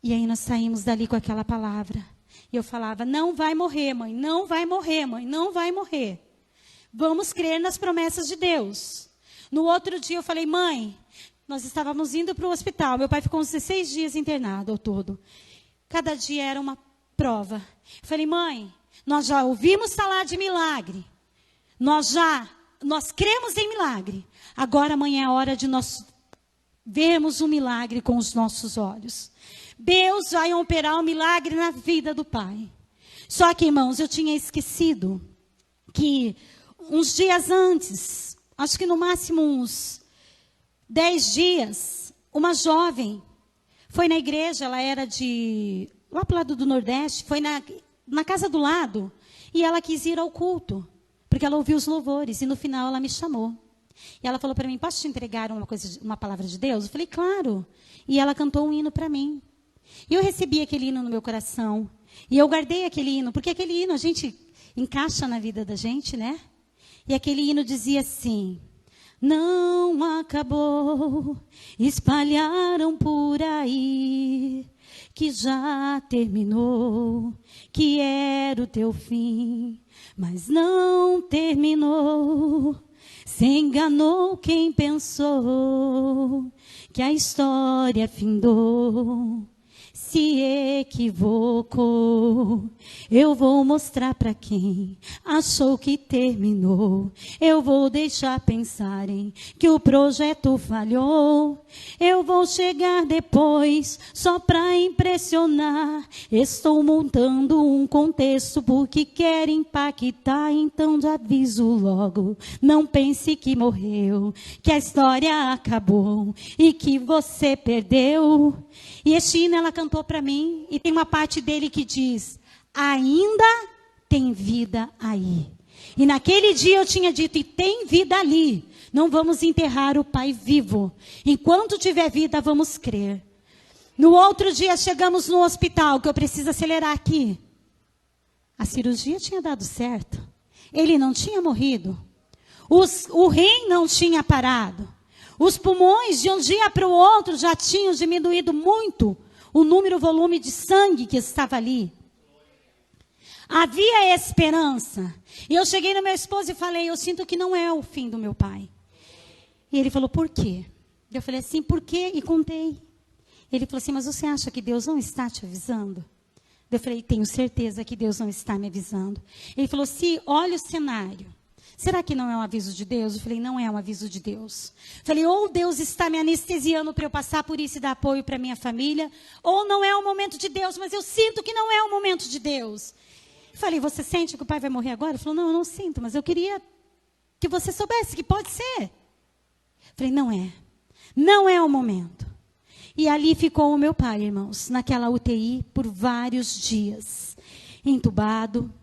S1: E aí nós saímos dali com aquela palavra. E eu falava: não vai morrer, mãe, não vai morrer, mãe, não vai morrer. Vamos crer nas promessas de Deus. No outro dia eu falei: mãe, nós estávamos indo para o hospital. Meu pai ficou uns 16 dias internado ao todo. Cada dia era uma prova. Eu falei: mãe, nós já ouvimos falar de milagre. Nós cremos em milagre. Agora amanhã é a hora de nós vermos um milagre com os nossos olhos. Deus vai operar um milagre na vida do pai. Só que, irmãos, eu tinha esquecido que uns dias antes, acho que no máximo uns 10 dias, uma jovem foi na igreja, ela era lá para o lado do Nordeste, foi na casa do lado, e ela quis ir ao culto, porque ela ouviu os louvores, e no final ela me chamou. E ela falou para mim: posso te entregar uma palavra de Deus? Eu falei: claro. E ela cantou um hino para mim. E eu recebi aquele hino no meu coração. E eu guardei aquele hino, porque aquele hino a gente encaixa na vida da gente, né? E aquele hino dizia assim: não acabou, espalharam por aí, que já terminou, que era o teu fim, mas não terminou. Se enganou quem pensou que a história findou. Se equivocou, eu vou mostrar para quem achou que terminou. Eu vou deixar pensarem que o projeto falhou. Eu vou chegar depois só para impressionar. Estou montando um contexto porque quero impactar. Então já aviso logo, não pense que morreu, que a história acabou e que você perdeu. E este hino ela cantou para mim, e tem uma parte dele que diz: ainda tem vida aí. E naquele dia eu tinha dito: e tem vida ali. Não vamos enterrar o pai vivo. Enquanto tiver vida, vamos crer. No outro dia chegamos no hospital, que eu preciso acelerar aqui. A cirurgia tinha dado certo. Ele não tinha morrido. O rim não tinha parado. Os pulmões, de um dia para o outro, já tinham diminuído muito o volume de sangue que estava ali. Havia esperança. E eu cheguei no meu esposo e falei: eu sinto que não é o fim do meu pai. E ele falou: por quê? Eu falei assim: por quê? E contei. Ele falou assim: mas você acha que Deus não está te avisando? Eu falei: tenho certeza que Deus não está me avisando. Ele falou: olha o cenário. Será que não é um aviso de Deus? Eu falei, não é um aviso de Deus. Falei, ou Deus está me anestesiando para eu passar por isso e dar apoio para minha família, ou não é um momento de Deus, mas eu sinto que não é um momento de Deus. Falei, você sente que o pai vai morrer agora? Ele falou, não, eu não sinto, mas eu queria que você soubesse que pode ser. Falei, não é o momento. E ali ficou o meu pai, irmãos, naquela UTI por vários dias, entubado.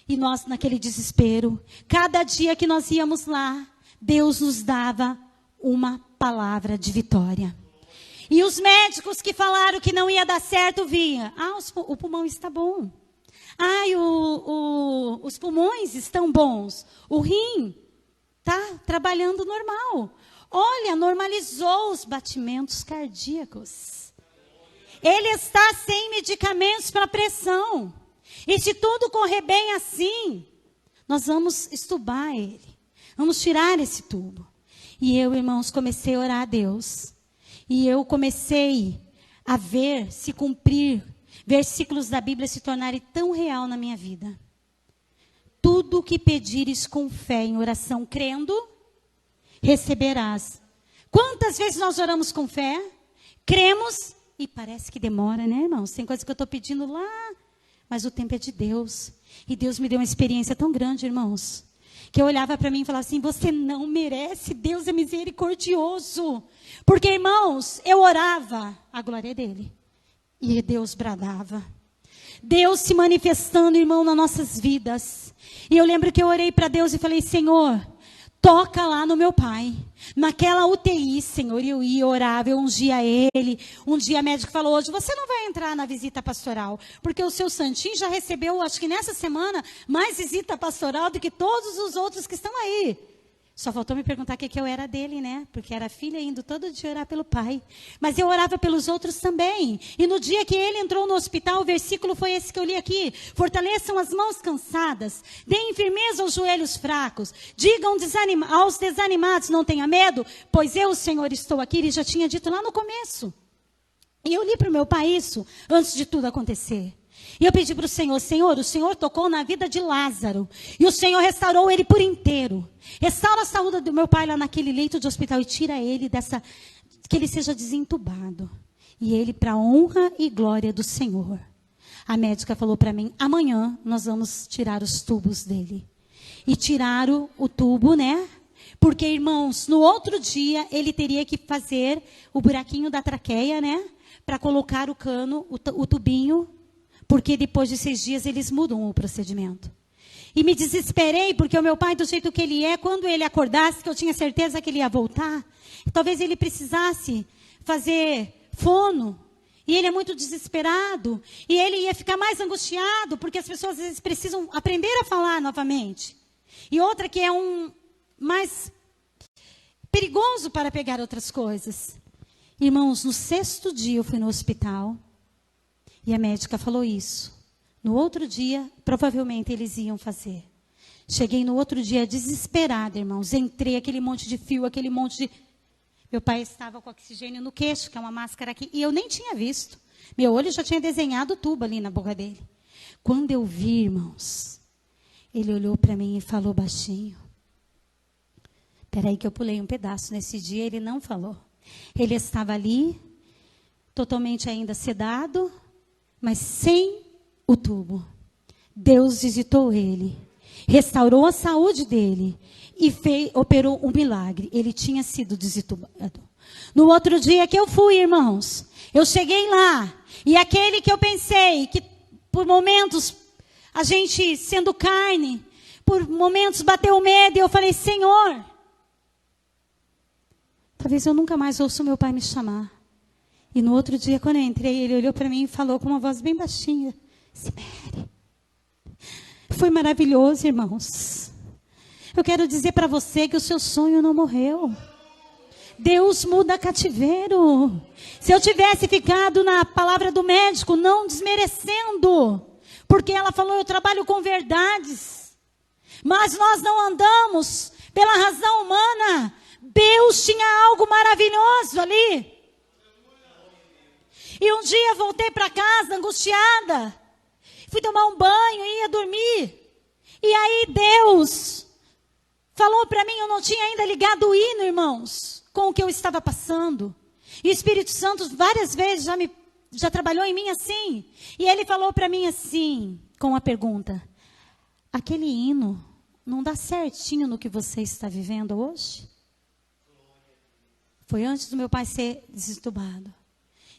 S1: E nós, naquele desespero, cada dia que nós íamos lá, Deus nos dava uma palavra de vitória. E os médicos que falaram que não ia dar certo, vinha. O pulmão está bom. Os pulmões estão bons. O rim está trabalhando normal. Olha, normalizou os batimentos cardíacos. Ele está sem medicamentos para pressão. E se tudo correr bem assim, nós vamos estubar ele. Vamos tirar esse tubo. E eu, irmãos, comecei a orar a Deus. E eu comecei a ver se cumprir versículos da Bíblia se tornarem tão real na minha vida. Tudo o que pedires com fé em oração, crendo, receberás. Quantas vezes nós oramos com fé? Cremos e parece que demora, né, irmãos? Tem coisa que eu estou pedindo lá, mas o tempo é de Deus. E Deus me deu uma experiência tão grande, irmãos, que eu olhava para mim e falava assim, você não merece, Deus é misericordioso. Porque, irmãos, eu orava, a glória é dele. E Deus bradava. Deus se manifestando, irmão, nas nossas vidas. E eu lembro que eu orei para Deus e falei, Senhor, toca lá no meu pai. Naquela UTI, Senhor, eu ia, orava, eu ungia ele. Um dia a médica falou, hoje você não vai entrar na visita pastoral, porque o seu santinho já recebeu, acho que nessa semana, mais visita pastoral do que todos os outros que estão aí. Só faltou me perguntar o que eu era dele, né? Porque era filha indo todo dia orar pelo pai. Mas eu orava pelos outros também. E no dia que ele entrou no hospital, o versículo foi esse que eu li aqui. Fortaleçam as mãos cansadas. Deem firmeza aos joelhos fracos. Digam aos desanimados, não tenha medo, pois eu, Senhor, estou aqui. Ele já tinha dito lá no começo. E eu li para o meu pai isso, antes de tudo acontecer. E eu pedi para o Senhor, Senhor, o Senhor tocou na vida de Lázaro. E o Senhor restaurou ele por inteiro. Restaura a saúde do meu pai lá naquele leito de hospital e tira ele dessa, que ele seja desentubado. E ele para a honra e glória do Senhor. A médica falou para mim, amanhã nós vamos tirar os tubos dele. E tiraram o tubo, né? Porque, irmãos, no outro dia ele teria que fazer o buraquinho da traqueia, né? Para colocar o cano, o tubinho. Porque depois de 6 dias eles mudam o procedimento. E me desesperei, porque o meu pai, do jeito que ele é, quando ele acordasse, que eu tinha certeza que ele ia voltar, talvez ele precisasse fazer fono, e ele é muito desesperado, e ele ia ficar mais angustiado, porque as pessoas às vezes precisam aprender a falar novamente. E outra que é mais perigoso para pegar outras coisas. Irmãos, no 6º dia eu fui no hospital, e a médica falou isso. No outro dia, provavelmente eles iam fazer. Cheguei no outro dia desesperada, irmãos. Entrei, aquele monte de fio, aquele monte de... Meu pai estava com oxigênio no queixo, que é uma máscara aqui. E eu nem tinha visto. Meu olho já tinha desenhado o tubo ali na boca dele. Quando eu vi, irmãos, ele olhou para mim e falou baixinho. Espera aí que eu pulei um pedaço. Nesse dia ele não falou. Ele estava ali, totalmente ainda sedado, mas sem o tubo. Deus visitou ele, restaurou a saúde dele e operou um milagre. Ele tinha sido desentubado. No outro dia que eu fui, irmãos, eu cheguei lá e aquele que eu pensei que por momentos a gente sendo carne, por momentos bateu medo e eu falei, Senhor, talvez eu nunca mais ouça meu pai me chamar. E no outro dia, quando eu entrei, ele olhou para mim e falou com uma voz bem baixinha, Simere. Foi maravilhoso, irmãos. Eu quero dizer para você que o seu sonho não morreu. Deus muda cativeiro. Se eu tivesse ficado na palavra do médico, não desmerecendo, porque ela falou, eu trabalho com verdades. Mas nós não andamos pela razão humana. Deus tinha algo maravilhoso ali. E um dia voltei para casa angustiada. Fui tomar um banho e ia dormir. E aí Deus falou para mim, eu não tinha ainda ligado o hino, irmãos, com o que eu estava passando. E o Espírito Santo várias vezes já trabalhou em mim assim. E ele falou para mim assim, com a pergunta: aquele hino não dá certinho no que você está vivendo hoje? Foi antes do meu pai ser desentubado.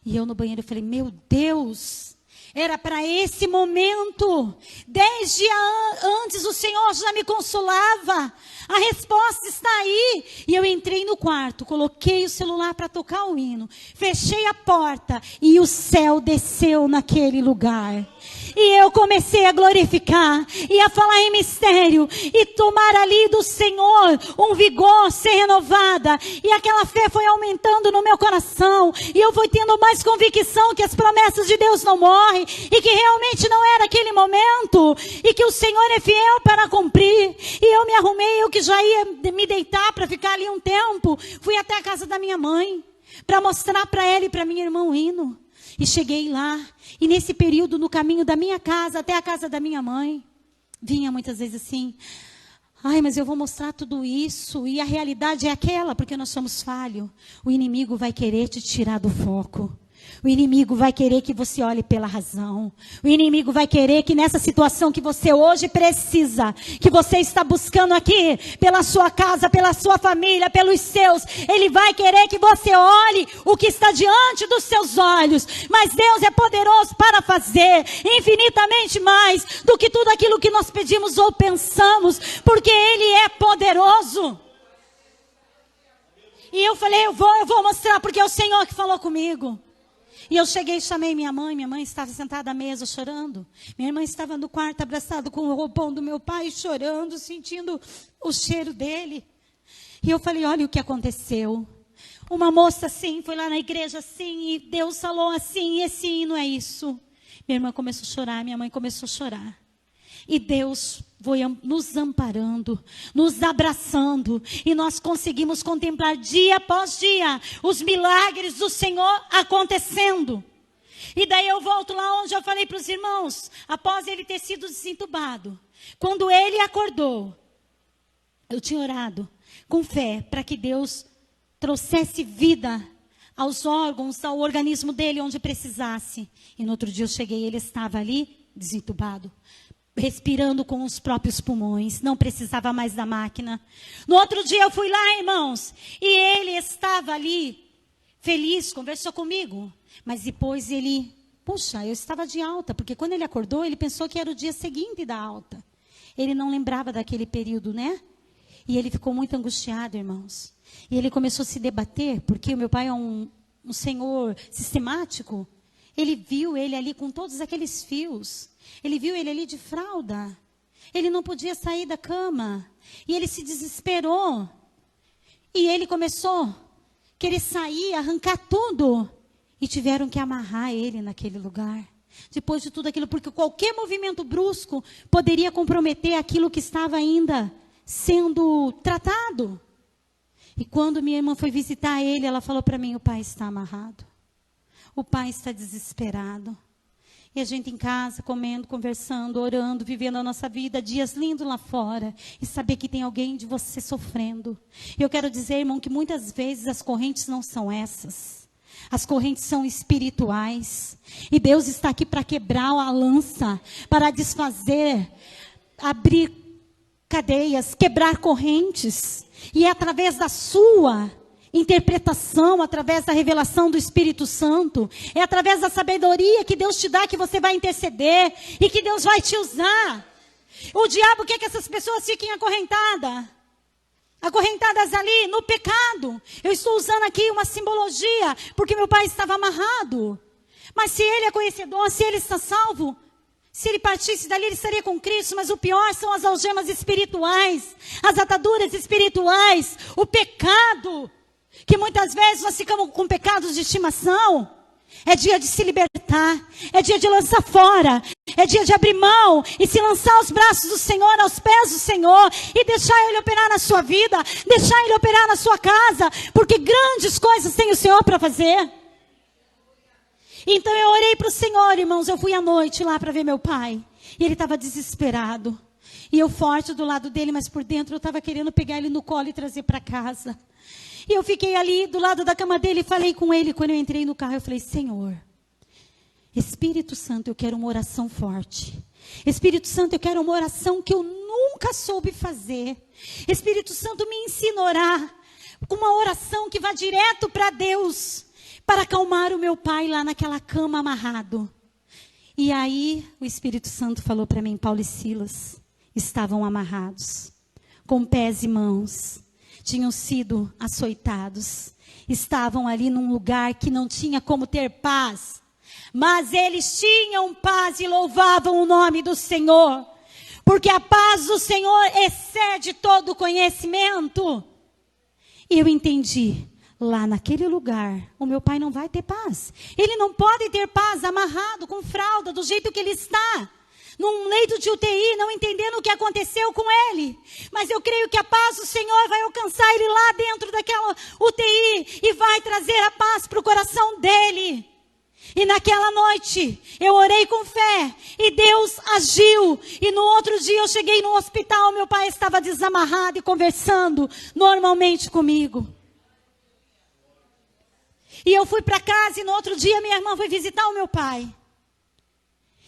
S1: E eu no banheiro falei, meu Deus, era para esse momento. 10 dias antes o Senhor já me consolava. A resposta está aí. E eu entrei no quarto, coloquei o celular para tocar o hino. Fechei a porta e o céu desceu naquele lugar. E eu comecei a glorificar, e a falar em mistério, e tomar ali do Senhor um vigor, ser renovada. E aquela fé foi aumentando no meu coração, e eu fui tendo mais convicção que as promessas de Deus não morrem, e que realmente não era aquele momento, e que o Senhor é fiel para cumprir. E eu me arrumei, eu que já ia me deitar para ficar ali um tempo, fui até a casa da minha mãe, para mostrar para ela e para minha irmã o hino. E cheguei lá, e nesse período, no caminho da minha casa até a casa da minha mãe, vinha muitas vezes assim, ai, mas eu vou mostrar tudo isso, e a realidade é aquela, porque nós somos falhos. O inimigo vai querer te tirar do foco. O inimigo vai querer que você olhe pela razão. O inimigo vai querer que nessa situação que você hoje precisa, que você está buscando aqui, pela sua casa, pela sua família, pelos seus, ele vai querer que você olhe o que está diante dos seus olhos. Mas Deus é poderoso para fazer infinitamente mais do que tudo aquilo que nós pedimos ou pensamos, porque Ele é poderoso. E eu falei, eu vou mostrar, porque é o Senhor que falou comigo. E eu cheguei e chamei minha mãe estava sentada à mesa chorando. Minha irmã estava no quarto abraçada com o roupão do meu pai, chorando, sentindo o cheiro dele. E eu falei, olha o que aconteceu. Uma moça assim, foi lá na igreja assim, e Deus falou assim, e esse hino é isso. Minha irmã começou a chorar, minha mãe começou a chorar. E Deus foi nos amparando, nos abraçando, e nós conseguimos contemplar dia após dia os milagres do Senhor acontecendo. E daí eu volto lá onde eu falei para os irmãos, após ele ter sido desentubado, quando ele acordou, eu tinha orado com fé para que Deus trouxesse vida aos órgãos, ao organismo dele onde precisasse. E no outro dia eu cheguei, ele estava ali desentubado, respirando com os próprios pulmões, não precisava mais da máquina. No outro dia eu fui lá, irmãos, e ele estava ali, feliz, conversou comigo. Mas depois ele, puxa, eu estava de alta, porque quando ele acordou, ele pensou que era o dia seguinte da alta. Ele não lembrava daquele período, né? E ele ficou muito angustiado, irmãos. E ele começou a se debater, porque o meu pai é um senhor sistemático. Ele viu ele ali com todos aqueles fios. Ele viu ele ali de fralda. Ele não podia sair da cama. E ele se desesperou. E ele começou a querer sair, arrancar tudo. E tiveram que amarrar ele naquele lugar. Depois de tudo aquilo, porque qualquer movimento brusco poderia comprometer aquilo que estava ainda sendo tratado. E quando minha irmã foi visitar ele, ela falou para mim, o pai está amarrado. O pai está desesperado. E a gente em casa, comendo, conversando, orando, vivendo a nossa vida, dias lindos lá fora. E saber que tem alguém de você sofrendo. E eu quero dizer, irmão, que muitas vezes as correntes não são essas. As correntes são espirituais. E Deus está aqui para quebrar a lança, para desfazer, abrir cadeias, quebrar correntes. E é através da sua interpretação, através da revelação do Espírito Santo, é através da sabedoria que Deus te dá que você vai interceder e que Deus vai te usar. O diabo quer que essas pessoas fiquem acorrentadas ali no pecado. Eu estou usando aqui uma simbologia, porque meu pai estava amarrado. Mas se ele é conhecedor, se ele está salvo, se ele partisse dali, ele estaria com Cristo. Mas o pior são as algemas espirituais, as ataduras espirituais, o pecado. Que muitas vezes nós ficamos com pecados de estimação. É dia de se libertar. É dia de lançar fora. É dia de abrir mão e se lançar aos braços do Senhor, aos pés do Senhor. E deixar Ele operar na sua vida. Deixar Ele operar na sua casa. Porque grandes coisas tem o Senhor para fazer. Então eu orei para o Senhor, irmãos. Eu fui à noite lá para ver meu pai. E ele estava desesperado. E eu forte do lado dele, mas por dentro eu estava querendo pegar ele no colo e trazer para casa. E eu fiquei ali do lado da cama dele e falei com ele. Quando eu entrei no carro, eu falei: Senhor, Espírito Santo, eu quero uma oração forte. Espírito Santo, eu quero uma oração que eu nunca soube fazer. Espírito Santo, me ensina a orar com uma oração que vá direto para Deus, para acalmar o meu pai lá naquela cama amarrado. E aí o Espírito Santo falou para mim: Paulo e Silas estavam amarrados, com pés e mãos, tinham sido açoitados, estavam ali num lugar que não tinha como ter paz, mas eles tinham paz e louvavam o nome do Senhor, porque a paz do Senhor excede todo conhecimento. E eu entendi, lá naquele lugar, o meu pai não vai ter paz. Ele não pode ter paz amarrado, com fralda, do jeito que ele está, num leito de UTI, não entendendo o que aconteceu com ele. Mas eu creio que a paz do Senhor vai alcançar ele lá dentro daquela UTI e vai trazer a paz para o coração dele. E naquela noite, eu orei com fé, e Deus agiu. E no outro dia eu cheguei no hospital, meu pai estava desamarrado e conversando normalmente comigo. E eu fui para casa, e no outro dia minha irmã foi visitar o meu pai.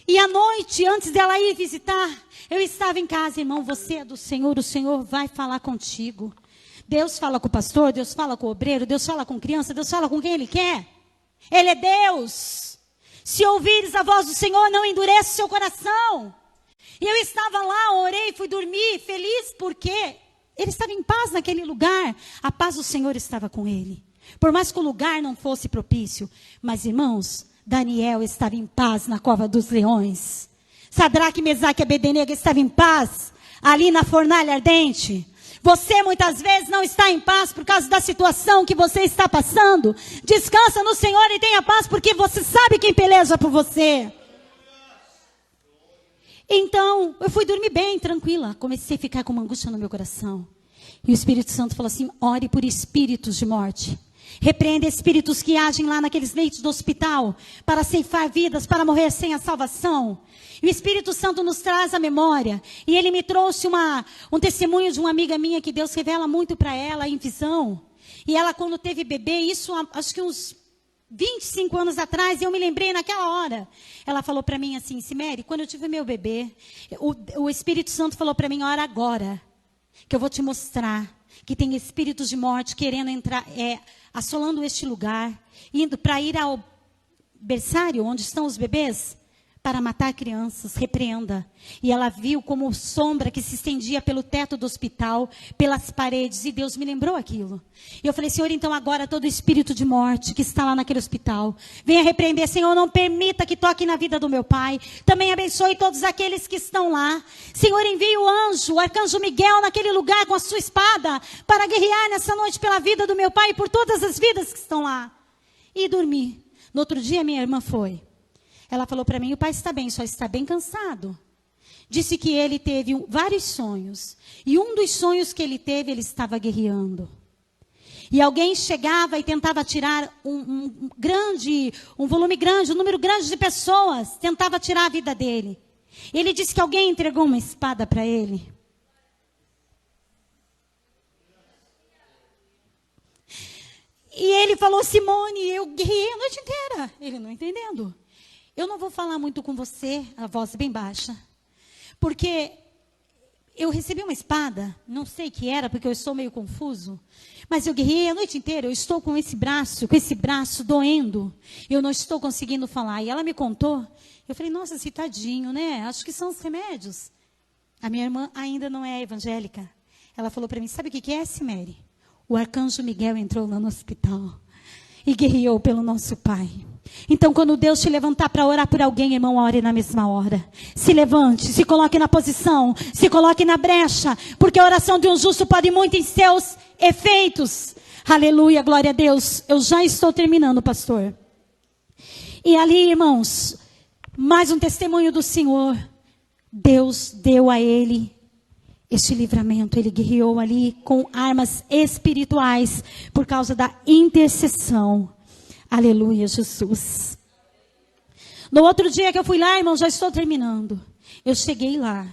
S1: E à noite, antes dela ir visitar, eu estava em casa. Irmão, você é do Senhor, o Senhor vai falar contigo. Deus fala com o pastor, Deus fala com o obreiro, Deus fala com criança, Deus fala com quem Ele quer. Ele é Deus. Se ouvires a voz do Senhor, não endureça o seu coração. E eu estava lá, orei, fui dormir, feliz, porque ele estava em paz naquele lugar. A paz do Senhor estava com ele. Por mais que o lugar não fosse propício. Mas, irmãos, Daniel estava em paz na cova dos leões. Sadraque, Mesaque e Abednego estavam em paz ali na fornalha ardente. Você muitas vezes não está em paz por causa da situação que você está passando. Descansa no Senhor e tenha paz, porque você sabe quem peleja por você. Então, eu fui dormir bem, tranquila. Comecei a ficar com uma angústia no meu coração. E o Espírito Santo falou assim: ore por espíritos de morte. Repreenda espíritos que agem lá naqueles leitos do hospital para ceifar vidas, para morrer sem a salvação. E o Espírito Santo nos traz a memória. E ele me trouxe um testemunho de uma amiga minha que Deus revela muito para ela em visão. E ela, quando teve bebê, isso acho que uns 25 anos atrás, eu me lembrei naquela hora. Ela falou para mim assim: Simere, quando eu tive meu bebê, o Espírito Santo falou para mim: ora agora, que eu vou te mostrar que tem espíritos de morte querendo entrar, assolando este lugar, indo para ir ao berçário onde estão os bebês, para matar crianças. Repreenda. E ela viu como sombra que se estendia pelo teto do hospital, pelas paredes, e Deus me lembrou aquilo. E eu falei: Senhor, então agora todo espírito de morte que está lá naquele hospital, venha repreender. Senhor, não permita que toque na vida do meu pai. Também abençoe todos aqueles que estão lá. Senhor, envie o anjo, o arcanjo Miguel, naquele lugar com a sua espada, para guerrear nessa noite pela vida do meu pai e por todas as vidas que estão lá. E dormi. No outro dia minha irmã foi. Ela falou para mim: o pai está bem, só está bem cansado. Disse que ele teve vários sonhos. E um dos sonhos que ele teve, ele estava guerreando. E alguém chegava e tentava tirar um volume grande, um número grande de pessoas. Tentava tirar a vida dele. Ele disse que alguém entregou uma espada para ele. E ele falou: Simone, eu guerrei a noite inteira. Ele não entendendo. Eu não vou falar muito com você, a voz bem baixa, porque eu recebi uma espada, não sei o que era, porque eu estou meio confuso, mas eu guerrei a noite inteira, eu estou com esse braço doendo, eu não estou conseguindo falar. E ela me contou, eu falei: nossa, esse tadinho, né? Acho que são os remédios. A minha irmã ainda não é evangélica. Ela falou para mim: sabe o que é, Simere? O arcanjo Miguel entrou lá no hospital e guerreou pelo nosso pai. Então, quando Deus te levantar para orar por alguém, irmão, ore na mesma hora. Se levante, se coloque na posição, se coloque na brecha, porque a oração de um justo pode muito em seus efeitos. Aleluia, glória a Deus. Eu já estou terminando, pastor. E ali, irmãos, mais um testemunho do Senhor. Deus deu a ele este livramento. Ele guerreou ali com armas espirituais por causa da intercessão. Aleluia, Jesus. No outro dia que eu fui lá, irmão, já estou terminando. Eu cheguei lá.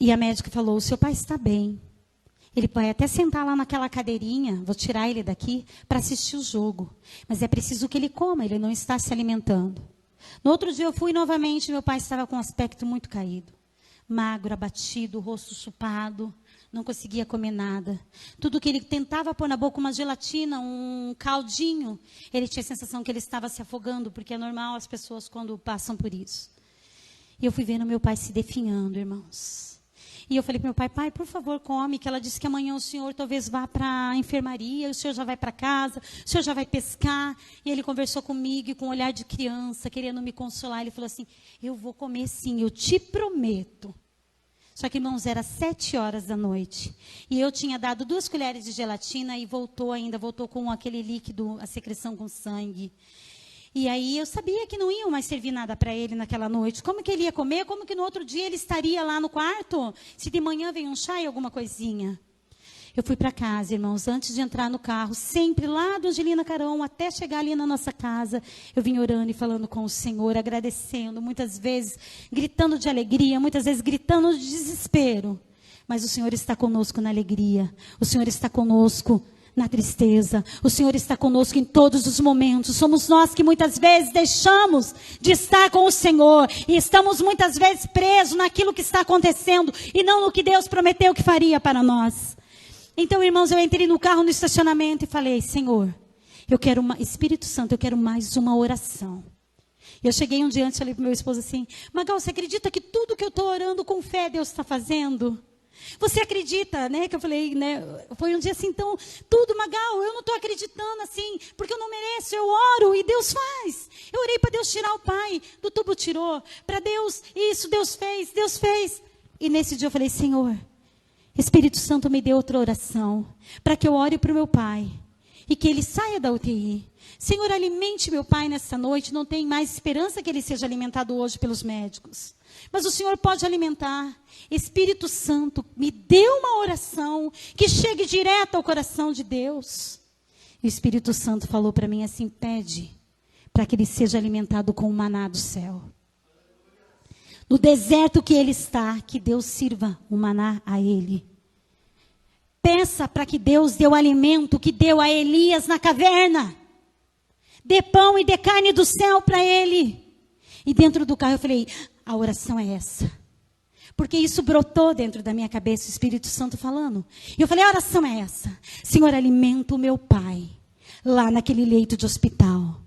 S1: E a médica falou, o seu pai está bem. Ele vai até sentar lá naquela cadeirinha, vou tirar ele daqui, para assistir o jogo. Mas é preciso que ele coma, ele não está se alimentando. No outro dia eu fui novamente, meu pai estava com um aspecto muito caído. Magro, abatido, rosto chupado, não conseguia comer nada. Tudo que ele tentava pôr na boca, uma gelatina, um caldinho, ele tinha a sensação que ele estava se afogando, porque é normal as pessoas quando passam por isso. E eu fui vendo meu pai se definhando, irmãos. E eu falei para meu pai, pai, por favor, come, que ela disse que amanhã o senhor talvez vá para a enfermaria, o senhor já vai para casa, o senhor já vai pescar. E ele conversou comigo e com um olhar de criança, querendo me consolar. Ele falou assim, eu vou comer sim, eu te prometo. Só que, irmãos, era 7 horas da noite. E eu tinha dado 2 colheres de gelatina e voltou com aquele líquido, a secreção com sangue. E aí eu sabia que não iam mais servir nada para ele naquela noite. Como que ele ia comer? Como que no outro dia ele estaria lá no quarto? Se de manhã vem um chá e alguma coisinha. Eu fui para casa, irmãos, antes de entrar no carro, sempre lá do Angelina Carão, até chegar ali na nossa casa, eu vim orando e falando com o Senhor, agradecendo, muitas vezes gritando de alegria, muitas vezes gritando de desespero. Mas o Senhor está conosco na alegria, o Senhor está conosco na tristeza, o Senhor está conosco em todos os momentos. Somos nós que muitas vezes deixamos de estar com o Senhor e estamos muitas vezes presos naquilo que está acontecendo e não no que Deus prometeu que faria para nós. Então, irmãos, eu entrei no carro no estacionamento e falei, Senhor, Espírito Santo, eu quero mais uma oração. Eu cheguei um dia antes e falei para o meu esposo assim, Magal, você acredita que tudo que eu estou orando com fé Deus está fazendo? Você acredita, né? Que eu falei, né? Foi um dia assim, então, tudo, Magal, eu não estou acreditando assim, porque eu não mereço, eu oro e Deus faz. Eu orei para Deus tirar o pai, do tubo tirou, para Deus, isso, Deus fez. E nesse dia eu falei, Senhor, Espírito Santo me dê outra oração, para que eu ore para o meu pai, e que ele saia da UTI. Senhor, alimente meu pai nessa noite, não tem mais esperança que ele seja alimentado hoje pelos médicos. Mas o Senhor pode alimentar. Espírito Santo, me dê uma oração que chegue direto ao coração de Deus. E o Espírito Santo falou para mim assim, pede para que ele seja alimentado com o maná do céu. No deserto que ele está, que Deus sirva o maná a ele. Peça para que Deus dê o alimento que deu a Elias na caverna. Dê pão e dê carne do céu para ele. E dentro do carro eu falei, a oração é essa. Porque isso brotou dentro da minha cabeça, o Espírito Santo falando. E eu falei, a oração é essa. Senhor, alimenta o meu pai, lá naquele leito de hospital.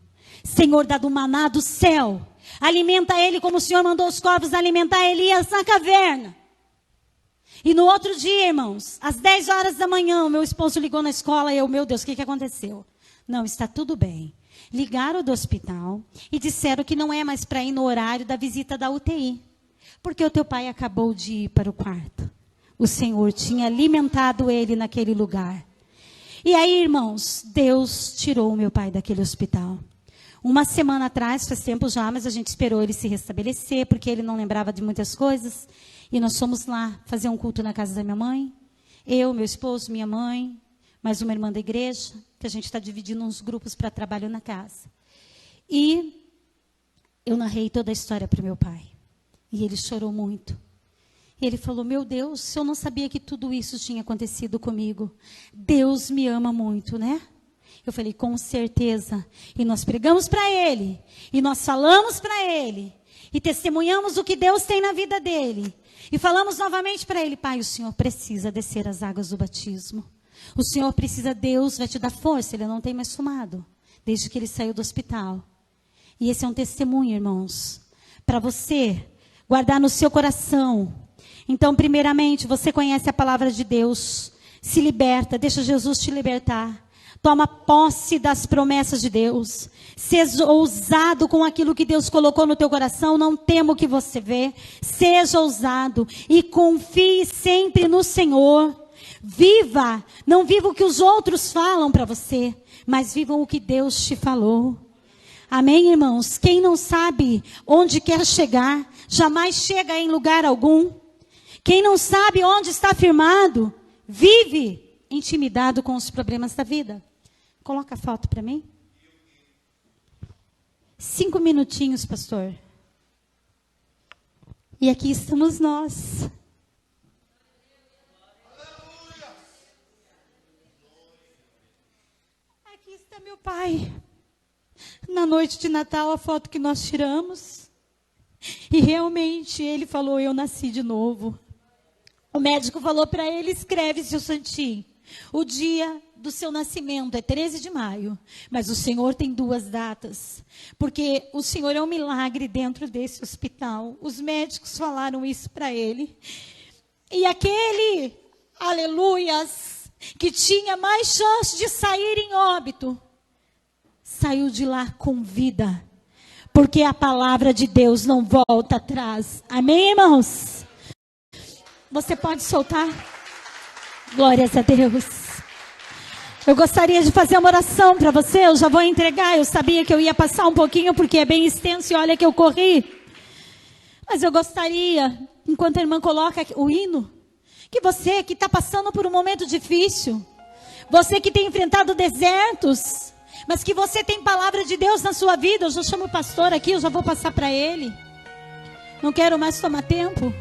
S1: Senhor, dá do maná do céu. Alimenta ele como o Senhor mandou os corvos alimentar Elias na caverna. E no outro dia, irmãos, às 10 horas da manhã, o meu esposo ligou na escola e eu, meu Deus, o que aconteceu? Não, está tudo bem. Ligaram do hospital e disseram que não é mais para ir no horário da visita da UTI. Porque o teu pai acabou de ir para o quarto. O Senhor tinha alimentado ele naquele lugar. E aí, irmãos, Deus tirou o meu pai daquele hospital. Uma semana atrás, faz tempo já, mas a gente esperou ele se restabelecer, porque ele não lembrava de muitas coisas. E nós fomos lá fazer um culto na casa da minha mãe. Eu, meu esposo, minha mãe, mais uma irmã da igreja, que a gente está dividindo uns grupos para trabalho na casa. E eu narrei toda a história para o meu pai. E ele chorou muito. E ele falou, meu Deus, eu não sabia que tudo isso tinha acontecido comigo. Deus me ama muito, né? Eu falei, com certeza. E nós pregamos para ele. E nós falamos para ele. E testemunhamos o que Deus tem na vida dele. E falamos novamente para ele, pai, o Senhor precisa descer as águas do batismo. O Senhor precisa, Deus vai te dar força. Ele não tem mais fumado, desde que ele saiu do hospital. E esse é um testemunho, irmãos, para você guardar no seu coração. Então, primeiramente, você conhece a palavra de Deus. Se liberta, deixa Jesus te libertar. Toma posse das promessas de Deus. Seja ousado com aquilo que Deus colocou no teu coração. Não tema o que você vê. Seja ousado e confie sempre no Senhor. Viva, não viva o que os outros falam para você, mas vivam o que Deus te falou. Amém, irmãos? Quem não sabe onde quer chegar, jamais chega em lugar algum. Quem não sabe onde está firmado, vive intimidado com os problemas da vida. Coloca a foto para mim. 5 minutinhos, pastor. E aqui estamos nós. na noite de Natal, a foto que nós tiramos. E realmente ele falou, eu nasci de novo. O médico falou para ele, escreve, seu santinho, o dia do seu nascimento é 13 de maio, mas o Senhor tem 2 datas, porque o Senhor é um milagre dentro desse hospital. Os médicos falaram isso para ele. E aquele, aleluias, que tinha mais chance de sair em óbito, saiu de lá com vida, porque a palavra de Deus não volta atrás. Amém, irmãos? Você pode soltar? Glórias a Deus. Eu gostaria de fazer uma oração para você, eu já vou entregar. Eu sabia que eu ia passar um pouquinho, porque é bem extenso e olha que eu corri. Mas eu gostaria, enquanto a irmã coloca o hino, que você que está passando por um momento difícil, você que tem enfrentado desertos, mas que você tem palavra de Deus na sua vida. Eu já chamo o pastor aqui, eu já vou passar para ele. Não quero mais tomar tempo.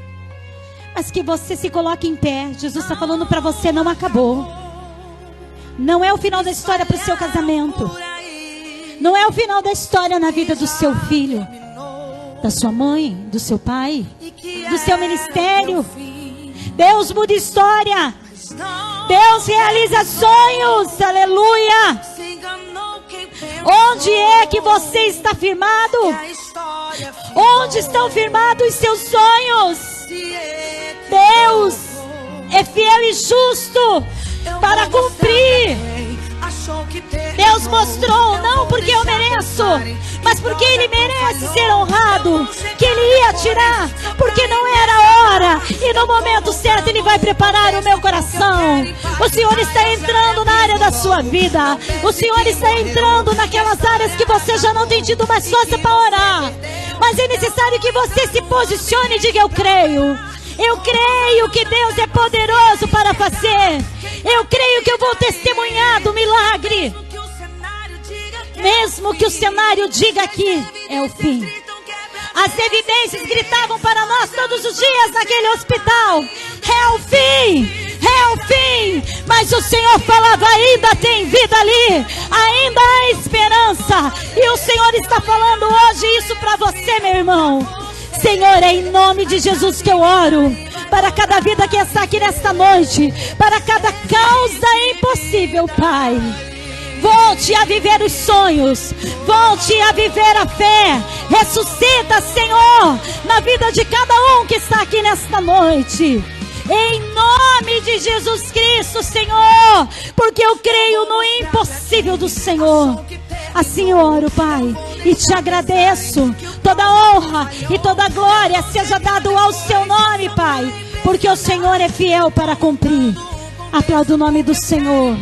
S1: Mas que você se coloque em pé. Jesus está falando para você, não acabou. Não é o final da história para o seu casamento. Não é o final da história na vida do seu filho, da sua mãe, do seu pai, do seu ministério. Deus muda história. Deus realiza sonhos. Aleluia. Onde é que você está firmado? Onde estão firmados os seus sonhos? Deus é fiel e justo para cumprir. Deus mostrou, não porque eu mereço, mas porque Ele merece ser honrado, que Ele ia tirar, porque não era a hora, e no momento certo Ele vai preparar o meu coração. O Senhor está entrando na área da sua vida, o Senhor está entrando naquelas áreas que você já não tem tido mais força para orar, mas é necessário que você se posicione e diga, eu creio. Eu creio que Deus é poderoso para fazer. Eu creio que eu vou testemunhar do milagre. Mesmo que o cenário diga que é o fim. As evidências gritavam para nós todos os dias naquele hospital. É o fim, é o fim. Mas o Senhor falava, ainda tem vida ali. Ainda há esperança. E o Senhor está falando hoje isso para você, meu irmão. Senhor, é em nome de Jesus que eu oro, para cada vida que está aqui nesta noite, para cada causa impossível, Pai. Volte a viver os sonhos, volte a viver a fé, ressuscita, Senhor, na vida de cada um que está aqui nesta noite. Em nome de Jesus Cristo, Senhor, porque eu creio no impossível do Senhor. Assim eu oro, Pai, e te agradeço. Toda honra e toda glória seja dado ao seu nome, Pai, porque o Senhor é fiel para cumprir. Aplauda o nome do Senhor.